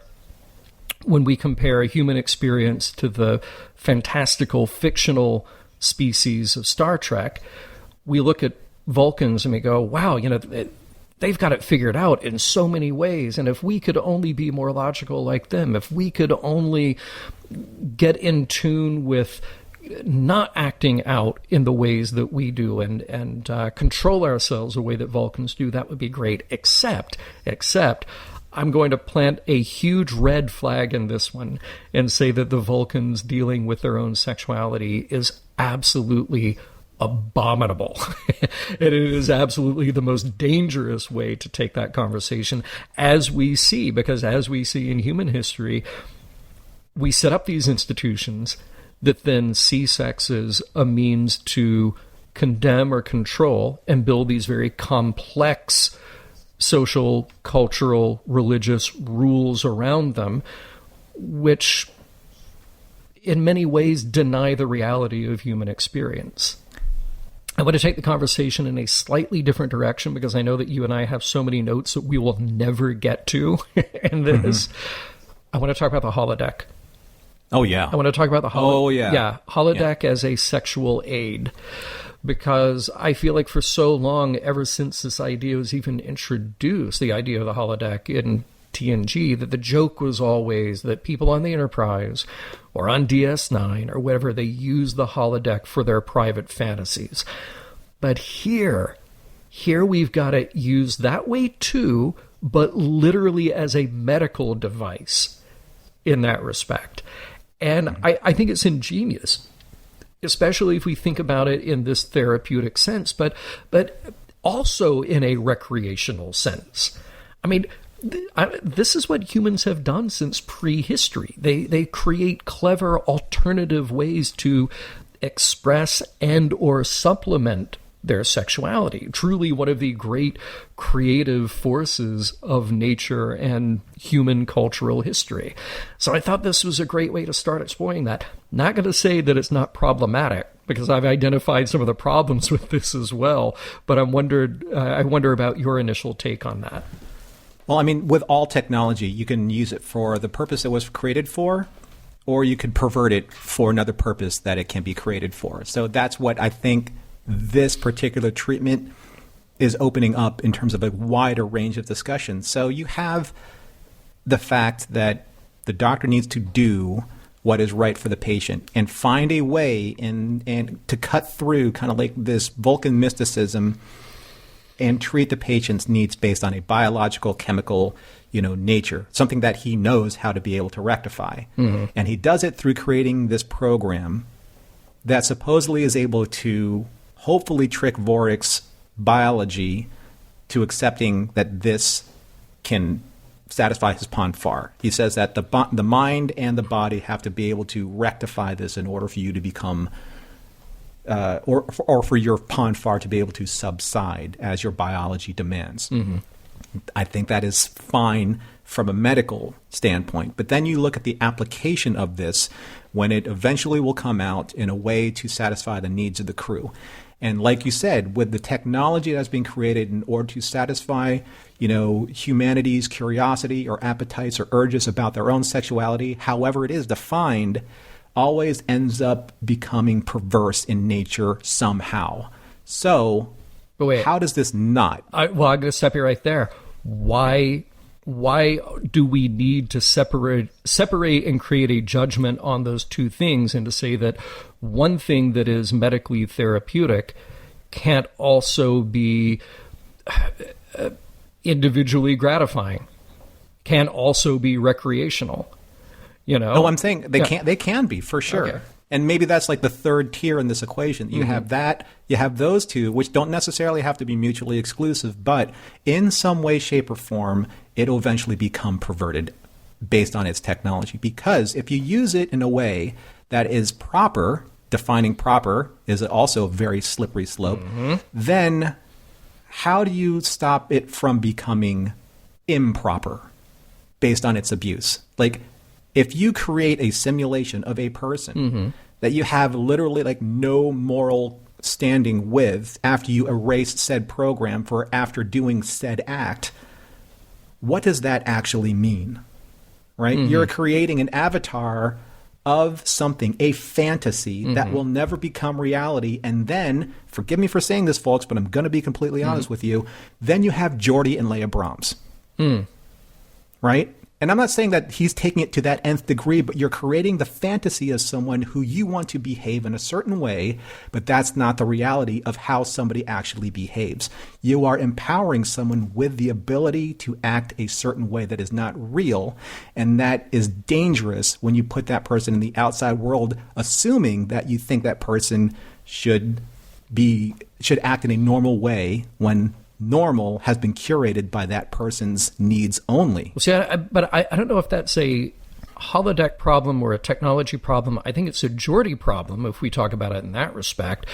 when we compare a human experience to the fantastical, fictional species of Star Trek, we look at Vulcans and we go, wow, they've got it figured out in so many ways. And if we could only be more logical like them, if we could only get in tune with not acting out in the ways that we do and control ourselves the way that Vulcans do, that would be great. Except I'm going to plant a huge red flag in this one and say that the Vulcans dealing with their own sexuality is absolutely abominable. It is absolutely the most dangerous way to take that conversation, as we see, because as we see in human history, we set up these institutions that then see sex as a means to condemn or control and build these very complex social, cultural, religious rules around them, which in many ways deny the reality of human experience. I want to take the conversation in a slightly different direction because I know that you and I have so many notes that we will never get to in this. I want to talk about the holodeck. Oh, yeah. I want to talk about the holodeck Yeah. as a sexual aid. Because I feel like for so long, ever since this idea was even introduced, the idea of the holodeck in TNG, that the joke was always that people on the Enterprise or on DS9 or whatever, they use the holodeck for their private fantasies. But here we've got it used that way too, but literally as a medical device in that respect. And I think it's ingenious, especially if we think about it in this therapeutic sense, but also in a recreational sense. I mean, this is what humans have done since prehistory. They create clever alternative ways to express and or supplement their sexuality. Truly one of the great creative forces of nature and human cultural history. So I thought this was a great way to start exploring that. Not going to say that it's not problematic, because I've identified some of the problems with this as well, but I wonder about your initial take on that. Well, I mean, with all technology, you can use it for the purpose it was created for, or you could pervert it for another purpose that it can be created for. So that's what I think this particular treatment is opening up in terms of a wider range of discussion. So you have the fact that the doctor needs to do what is right for the patient and find a way and to cut through kind of like this Vulcan mysticism and treat the patient's needs based on a biological, chemical, nature, something that he knows how to be able to rectify. Mm-hmm. And he does it through creating this program that supposedly is able to hopefully trick Vorik's biology to accepting that this can satisfy his Ponfar. He says that the mind and the body have to be able to rectify this in order for you to become, or for your Ponfar to be able to subside as your biology demands. Mm-hmm. I think that is fine from a medical standpoint. But then you look at the application of this when it eventually will come out in a way to satisfy the needs of the crew. And like you said, with the technology that's being created in order to satisfy, humanity's curiosity or appetites or urges about their own sexuality, however it is defined, always ends up becoming perverse in nature somehow. So, but wait, how does this not? I'm going to stop you right there. Why do we need to separate and create a judgment on those two things, and to say that one thing that is medically therapeutic can't also be individually gratifying, can also be recreational? No, I'm saying they can be, for sure. Okay. And maybe that's like the third tier in this equation. You have that, you have those two, which don't necessarily have to be mutually exclusive, but in some way, shape, or form, it'll eventually become perverted based on its technology. Because if you use it in a way that is proper, defining proper is also a very slippery slope, then how do you stop it from becoming improper based on its abuse? Like, if you create a simulation of a person that you have literally like no moral standing with after you erase said program for after doing said act, what does that actually mean? Right? You're creating an avatar of something, a fantasy that will never become reality. And then, forgive me for saying this, folks, but I'm going to be completely honest with you, then you have Geordi and Leia Brahms. Right? And I'm not saying that he's taking it to that nth degree, but you're creating the fantasy of someone who you want to behave in a certain way, but that's not the reality of how somebody actually behaves. You are empowering someone with the ability to act a certain way that is not real, and that is dangerous when you put that person in the outside world, assuming that you think that person should act in a normal way when normal has been curated by that person's needs only. See, but I don't know if that's a holodeck problem or a technology problem. I think it's a Geordi problem, if we talk about it in that respect,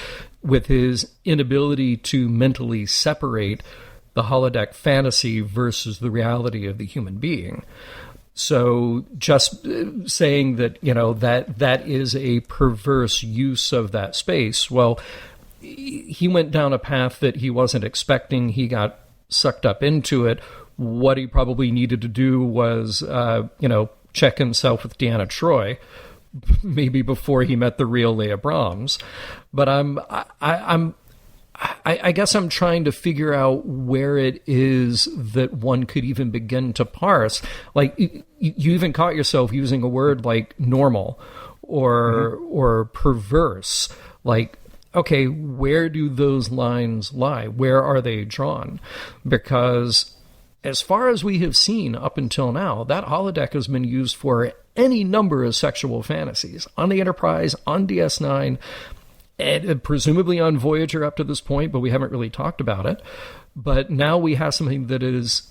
with his inability to mentally separate the holodeck fantasy versus the reality of the human being. So just saying that, that is a perverse use of that space, well, he went down a path that he wasn't expecting. He got sucked up into it. What he probably needed to do was, check himself with Deanna Troi, maybe before he met the real Leia Brahms. But I guess I'm trying to figure out where it is that one could even begin to parse. Like, you even caught yourself using a word like normal or perverse. Like, okay, where do those lines lie? Where are they drawn? Because as far as we have seen up until now, that holodeck has been used for any number of sexual fantasies on the Enterprise, on DS9, and presumably on Voyager up to this point, but we haven't really talked about it. But now we have something that is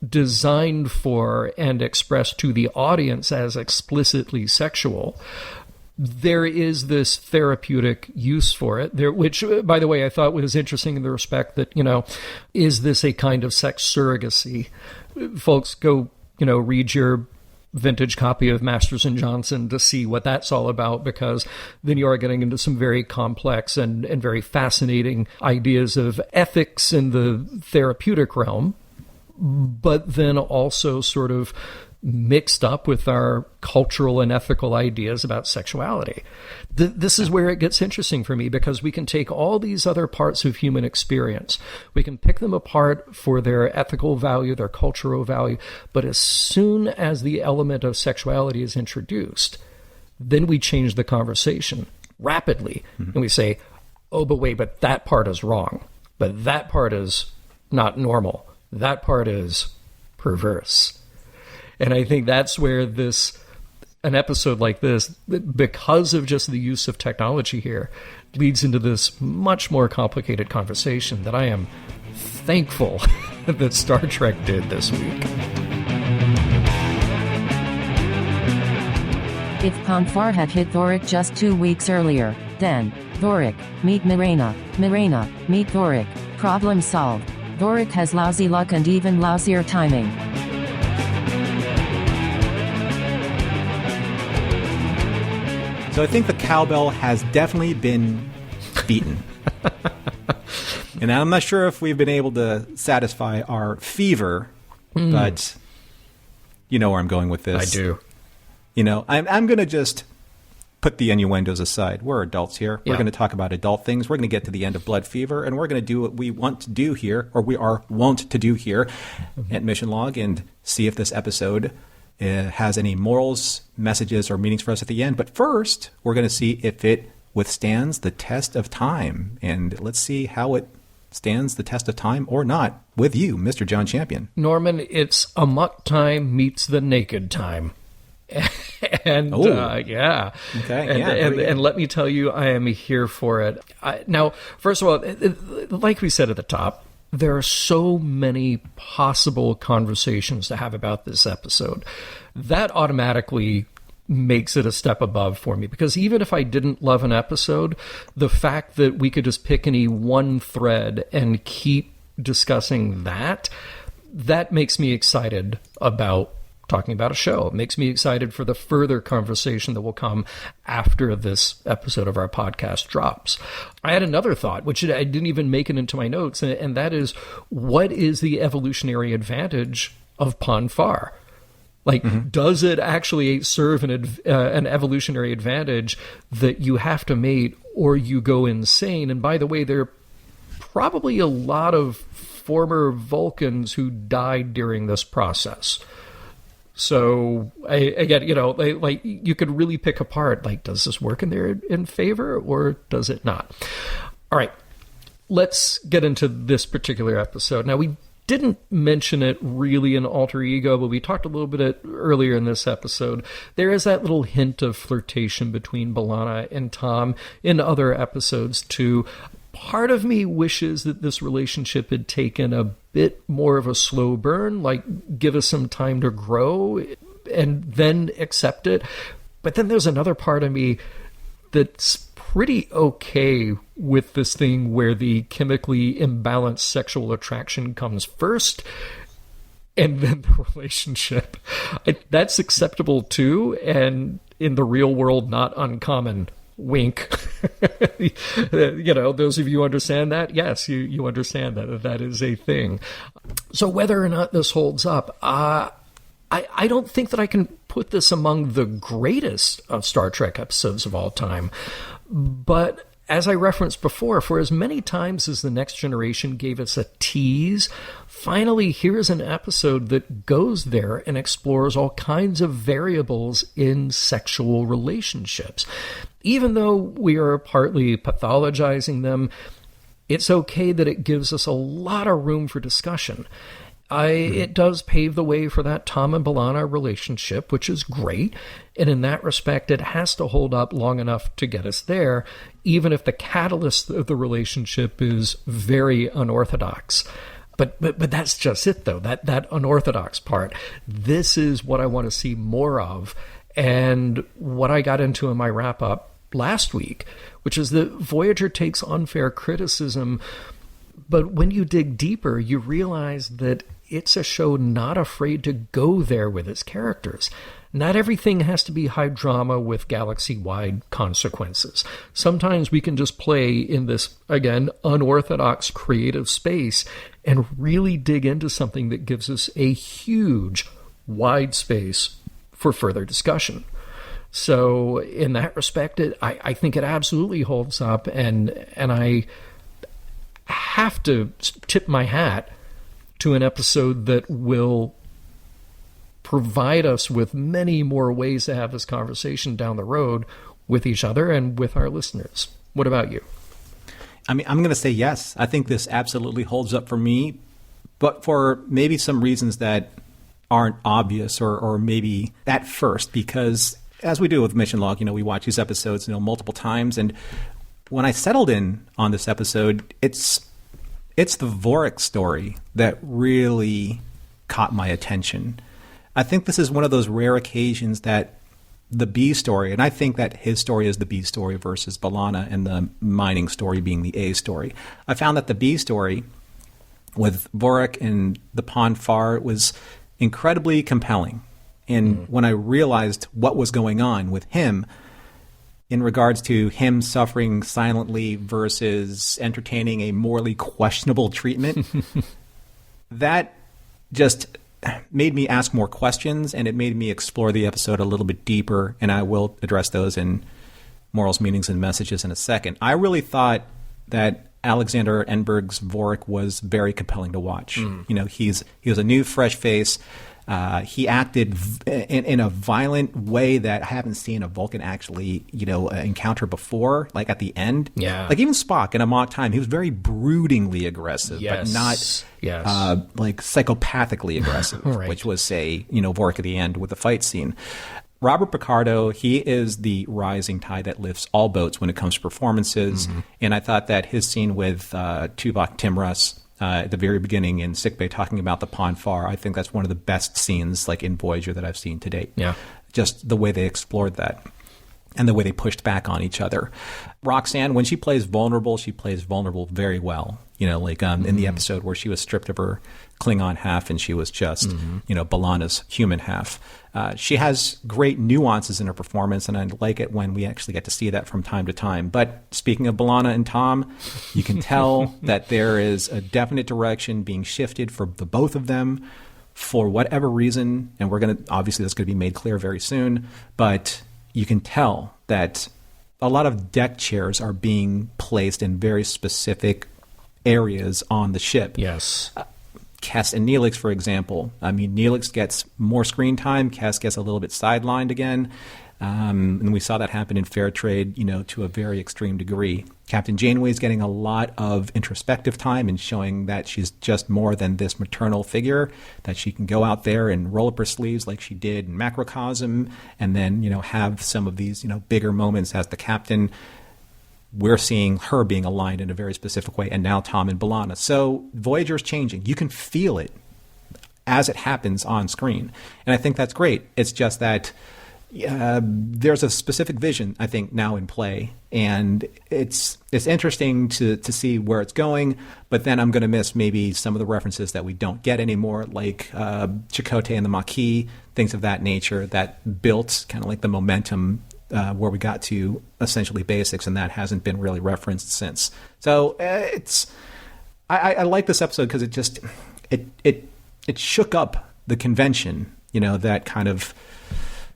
designed for and expressed to the audience as explicitly sexual. there is this therapeutic use for it there, which, by the way, I thought was interesting in the respect that, is this a kind of sex surrogacy? Folks, go, read your vintage copy of Masters and Johnson to see what that's all about, because then you are getting into some very complex and very fascinating ideas of ethics in the therapeutic realm, but then also sort of mixed up with our cultural and ethical ideas about sexuality. This is where it gets interesting for me, because we can take all these other parts of human experience, we can pick them apart for their ethical value, their cultural value, but as soon as the element of sexuality is introduced, then we change the conversation rapidly, and we say, oh, but that part is wrong, but that part is not normal, that part is perverse. And I think that's where an episode like this, because of just the use of technology here, leads into this much more complicated conversation that I am thankful that Star Trek did this week. If Ponfar had hit Vorik just 2 weeks earlier, then Vorik, meet Mirena, Mirena, meet Vorik, problem solved. Vorik has lousy luck and even lousier timing. So I think the cowbell has definitely been beaten. And I'm not sure if we've been able to satisfy our fever, but you know where I'm going with this. I do. I'm going to just put the innuendos aside. We're adults here. We're going to talk about adult things. We're going to get to the end of Blood Fever, and we're going to do what we want to do here, or we are wont to do here at Mission Log, and see if this episode has any morals, messages, or meanings for us at the end. But first, we're going to see if it withstands the test of time. And let's see how it stands the test of time or not with you, Mr. John Champion. Norman, it's amok time meets the naked time. And yeah. Okay. And let me tell you, I am here for it. Now, first of all, like we said at the top, there are so many possible conversations to have about this episode. That automatically makes it a step above for me, because even if I didn't love an episode, the fact that we could just pick any one thread and keep discussing that makes me excited about talking about a show. It makes me excited for the further conversation that will come after this episode of our podcast drops. I had another thought, which I didn't even make it into my notes, and that is, what is the evolutionary advantage of Ponfar? Like, does it actually serve an evolutionary advantage that you have to mate or you go insane? And by the way, there are probably a lot of former Vulcans who died during this process. So, again, you could really pick apart, does this work in favor or does it not? All right, let's get into this particular episode. Now, we didn't mention it really in Alter Ego, but we talked a little bit earlier in this episode. There is that little hint of flirtation between B'Elanna and Tom in other episodes, too. Part of me wishes that this relationship had taken a bit more of a slow burn, give us some time to grow and then accept it. But then there's another part of me that's pretty okay with this thing where the chemically imbalanced sexual attraction comes first and then the relationship. That's acceptable too, and in the real world, not uncommon. Wink. Those of you who understand that, yes, you understand that is a thing. So whether or not this holds up, I don't think that I can put this among the greatest of Star Trek episodes of all time. But as I referenced before, for as many times as The Next Generation gave us a tease, finally here's an episode that goes there and explores all kinds of variables in sexual relationships. Even though we are partly pathologizing them, it's okay that it gives us a lot of room for discussion. It does pave the way for that Tom and B'Elanna relationship, which is great. And in that respect, it has to hold up long enough to get us there, even if the catalyst of the relationship is very unorthodox. But that's just it, though, that unorthodox part. This is what I want to see more of And what I got into in my wrap-up last week, which is that Voyager takes unfair criticism, but when you dig deeper, you realize that it's a show not afraid to go there with its characters. Not everything has to be high drama with galaxy-wide consequences. Sometimes we can just play in this, again, unorthodox creative space and really dig into something that gives us a huge, wide space for further discussion. So in that respect, I think it absolutely holds up, and I have to tip my hat to an episode that will provide us with many more ways to have this conversation down the road with each other and with our listeners. What about you? I mean, I'm going to say yes. I think this absolutely holds up for me, but for maybe some reasons that aren't obvious or maybe at first, because as we do with Mission Log, we watch these episodes, multiple times. And when I settled in on this episode, it's the Vorik story that really caught my attention. I think this is one of those rare occasions that the B story, and I think that his story is the B story versus B'Elanna and the mining story being the A story. I found that the B story with Vorik and the Pon farr was incredibly compelling. And when I realized what was going on with him in regards to him suffering silently versus entertaining a morally questionable treatment, that just made me ask more questions, and it made me explore the episode a little bit deeper, and I will address those in morals, meanings, and messages in a second. I really thought that Alexander Enberg's Vorik was very compelling to watch. He was a new, fresh face. He acted in a violent way that I haven't seen a Vulcan actually, encounter before, like at the end. Yeah. Like even Spock in Amok Time, he was very broodingly aggressive, but not like psychopathically aggressive, right. Which was, say, Vorik at the end with the fight scene. Robert Picardo, he is the rising tide that lifts all boats when it comes to performances. And I thought that his scene with Tuvok Tim Russ at the very beginning in sickbay talking about the Pon farr, I think that's one of the best scenes like in Voyager that I've seen to date. Yeah. Just the way they explored that and the way they pushed back on each other. Roxanne, when she plays vulnerable very well. In the episode where she was stripped of her Klingon half and she was just, B'Elanna's human half. She has great nuances in her performance, and I like it when we actually get to see that from time to time. But speaking of B'Elanna and Tom, you can tell that there is a definite direction being shifted for the both of them for whatever reason, and obviously that's going to be made clear very soon, but you can tell that a lot of deck chairs are being placed in very specific areas on the ship. Yes. Kes and Neelix, for example. I mean, Neelix gets more screen time. Kes gets a little bit sidelined again. And we saw that happen in Fair Trade, to a very extreme degree. Captain Janeway's getting a lot of introspective time and showing that she's just more than this maternal figure, that she can go out there and roll up her sleeves like she did in Macrocosm, and then, have some of these, bigger moments as the captain. We're seeing her being aligned in a very specific way, and now Tom and B'Elanna. So Voyager's changing. You can feel it as it happens on screen. And I think that's great. It's just that there's a specific vision, I think, now in play. And it's interesting to see where it's going, but then I'm going to miss maybe some of the references that we don't get anymore, like Chakotay and the Maquis, things of that nature that built kind of like the momentum where we got to essentially basics, and that hasn't been really referenced since. So I like this episode because it just it shook up the convention, that kind of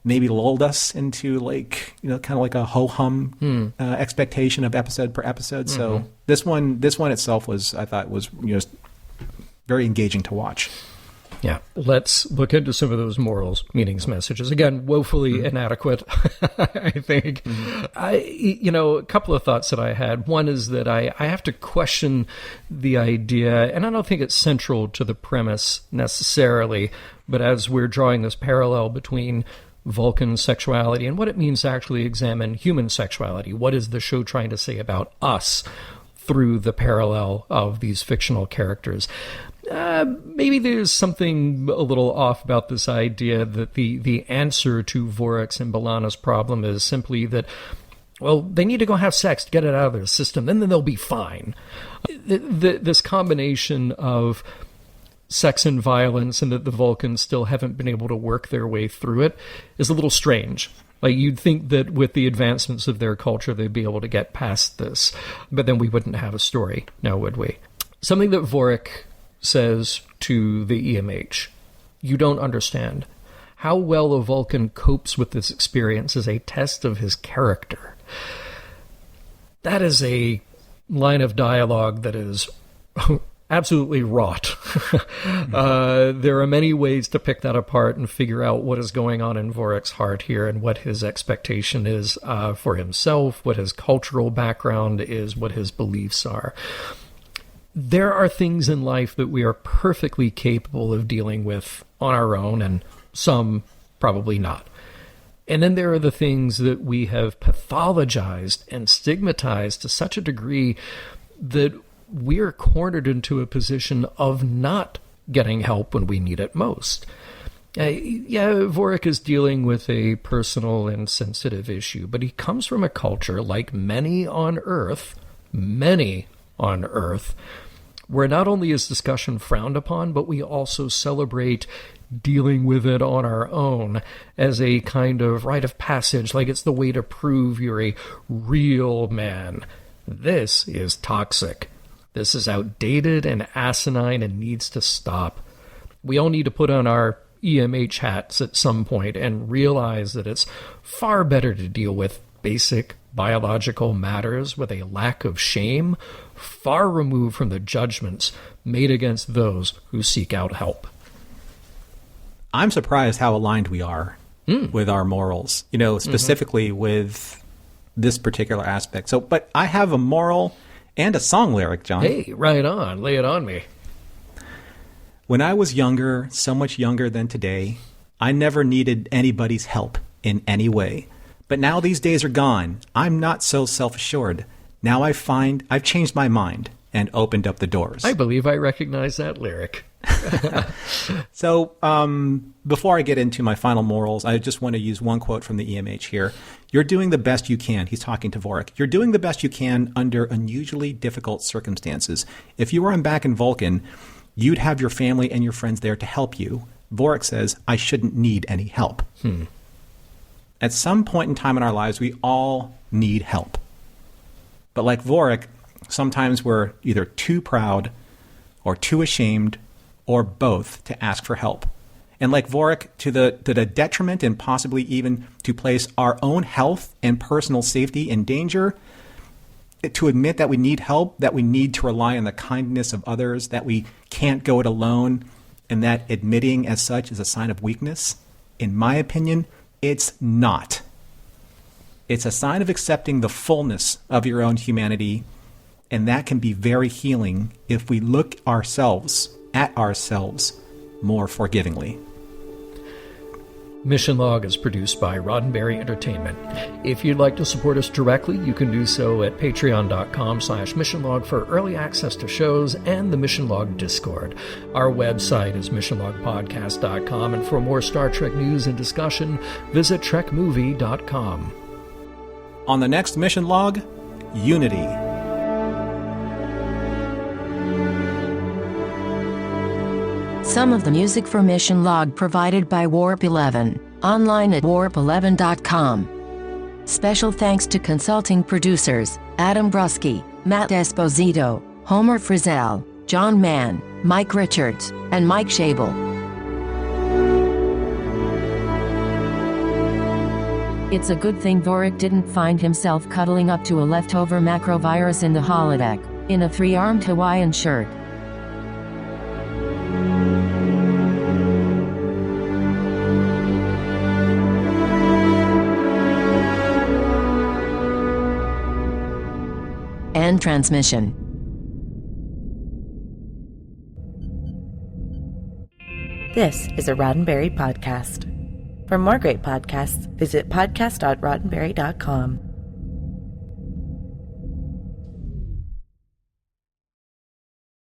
maybe lulled us into kind of like a ho-hum expectation of episode per episode. So this one itself I thought was very engaging to watch. Yeah, let's look into some of those morals, meanings, messages. Again, woefully inadequate, I think. A couple of thoughts that I had. One is that I have to question the idea, and I don't think it's central to the premise necessarily, but as we're drawing this parallel between Vulcan sexuality and what it means to actually examine human sexuality, what is the show trying to say about us through the parallel of these fictional characters? maybe there's something a little off about this idea that the answer to Vorik's and B'Elanna's problem is simply that, well, they need to go have sex to get it out of their system, and then they'll be fine. This combination of sex and violence and that the Vulcans still haven't been able to work their way through it is a little strange. Like, you'd think that with the advancements of their culture, they'd be able to get past this, but then we wouldn't have a story, now would we? Something that Vorik says to the EMH, you don't understand. How well a Vulcan copes with this experience is a test of his character. That is a line of dialogue that is absolutely wrought. There are many ways to pick that apart and figure out what is going on in Vorik's heart here and what his expectation is for himself, what his cultural background is, what his beliefs are. There are things in life that we are perfectly capable of dealing with on our own, and some probably not. And then there are the things that we have pathologized and stigmatized to such a degree that we're cornered into a position of not getting help when we need it most. Vorik is dealing with a personal and sensitive issue, but he comes from a culture, like many on Earth, where not only is discussion frowned upon, but we also celebrate dealing with it on our own as a kind of rite of passage, like it's the way to prove you're a real man. This is toxic. This is outdated and asinine and needs to stop. We all need to put on our EMH hats at some point and realize that it's far better to deal with basic biological matters with a lack of shame, far removed from the judgments made against those who seek out help. I'm surprised how aligned we are with our morals, specifically with this particular aspect. So, but I have a moral and a song lyric, John. Hey, right on. Lay it on me. When I was younger, so much younger than today, I never needed anybody's help in any way. But now these days are gone. I'm not so self-assured. Now I find I've changed my mind and opened up the doors. I believe I recognize that lyric. So before I get into my final morals, I just want to use one quote from the EMH here. You're doing the best you can. He's talking to Vorik. You're doing the best you can under unusually difficult circumstances. If you were back in Vulcan, you'd have your family and your friends there to help you. Vorik says, I shouldn't need any help. At some point in time in our lives, we all need help. But like Vorik, sometimes we're either too proud or too ashamed or both to ask for help. And like Vorik, to the detriment and possibly even to place our own health and personal safety in danger, to admit that we need help, that we need to rely on the kindness of others, that we can't go it alone, and that admitting as such is a sign of weakness, in my opinion, it's not. It's a sign of accepting the fullness of your own humanity, and that can be very healing if we look at ourselves more forgivingly. Mission Log is produced by Roddenberry Entertainment. If you'd like to support us directly, you can do so at patreon.com/missionlog for early access to shows and the Mission Log Discord. Our website is missionlogpodcast.com, and for more Star Trek news and discussion, visit trekmovie.com. On the next Mission Log, Unity. Some of the music for Mission Log provided by Warp 11, online at warp11.com. Special thanks to consulting producers, Adam Brusky, Matt Esposito, Homer Frizzell, John Mann, Mike Richards, and Mike Schabel. It's a good thing Vorik didn't find himself cuddling up to a leftover macrovirus in the holodeck, in a 3-armed Hawaiian shirt. End transmission. This is a Roddenberry podcast. For more great podcasts, visit podcast.roddenberry.com.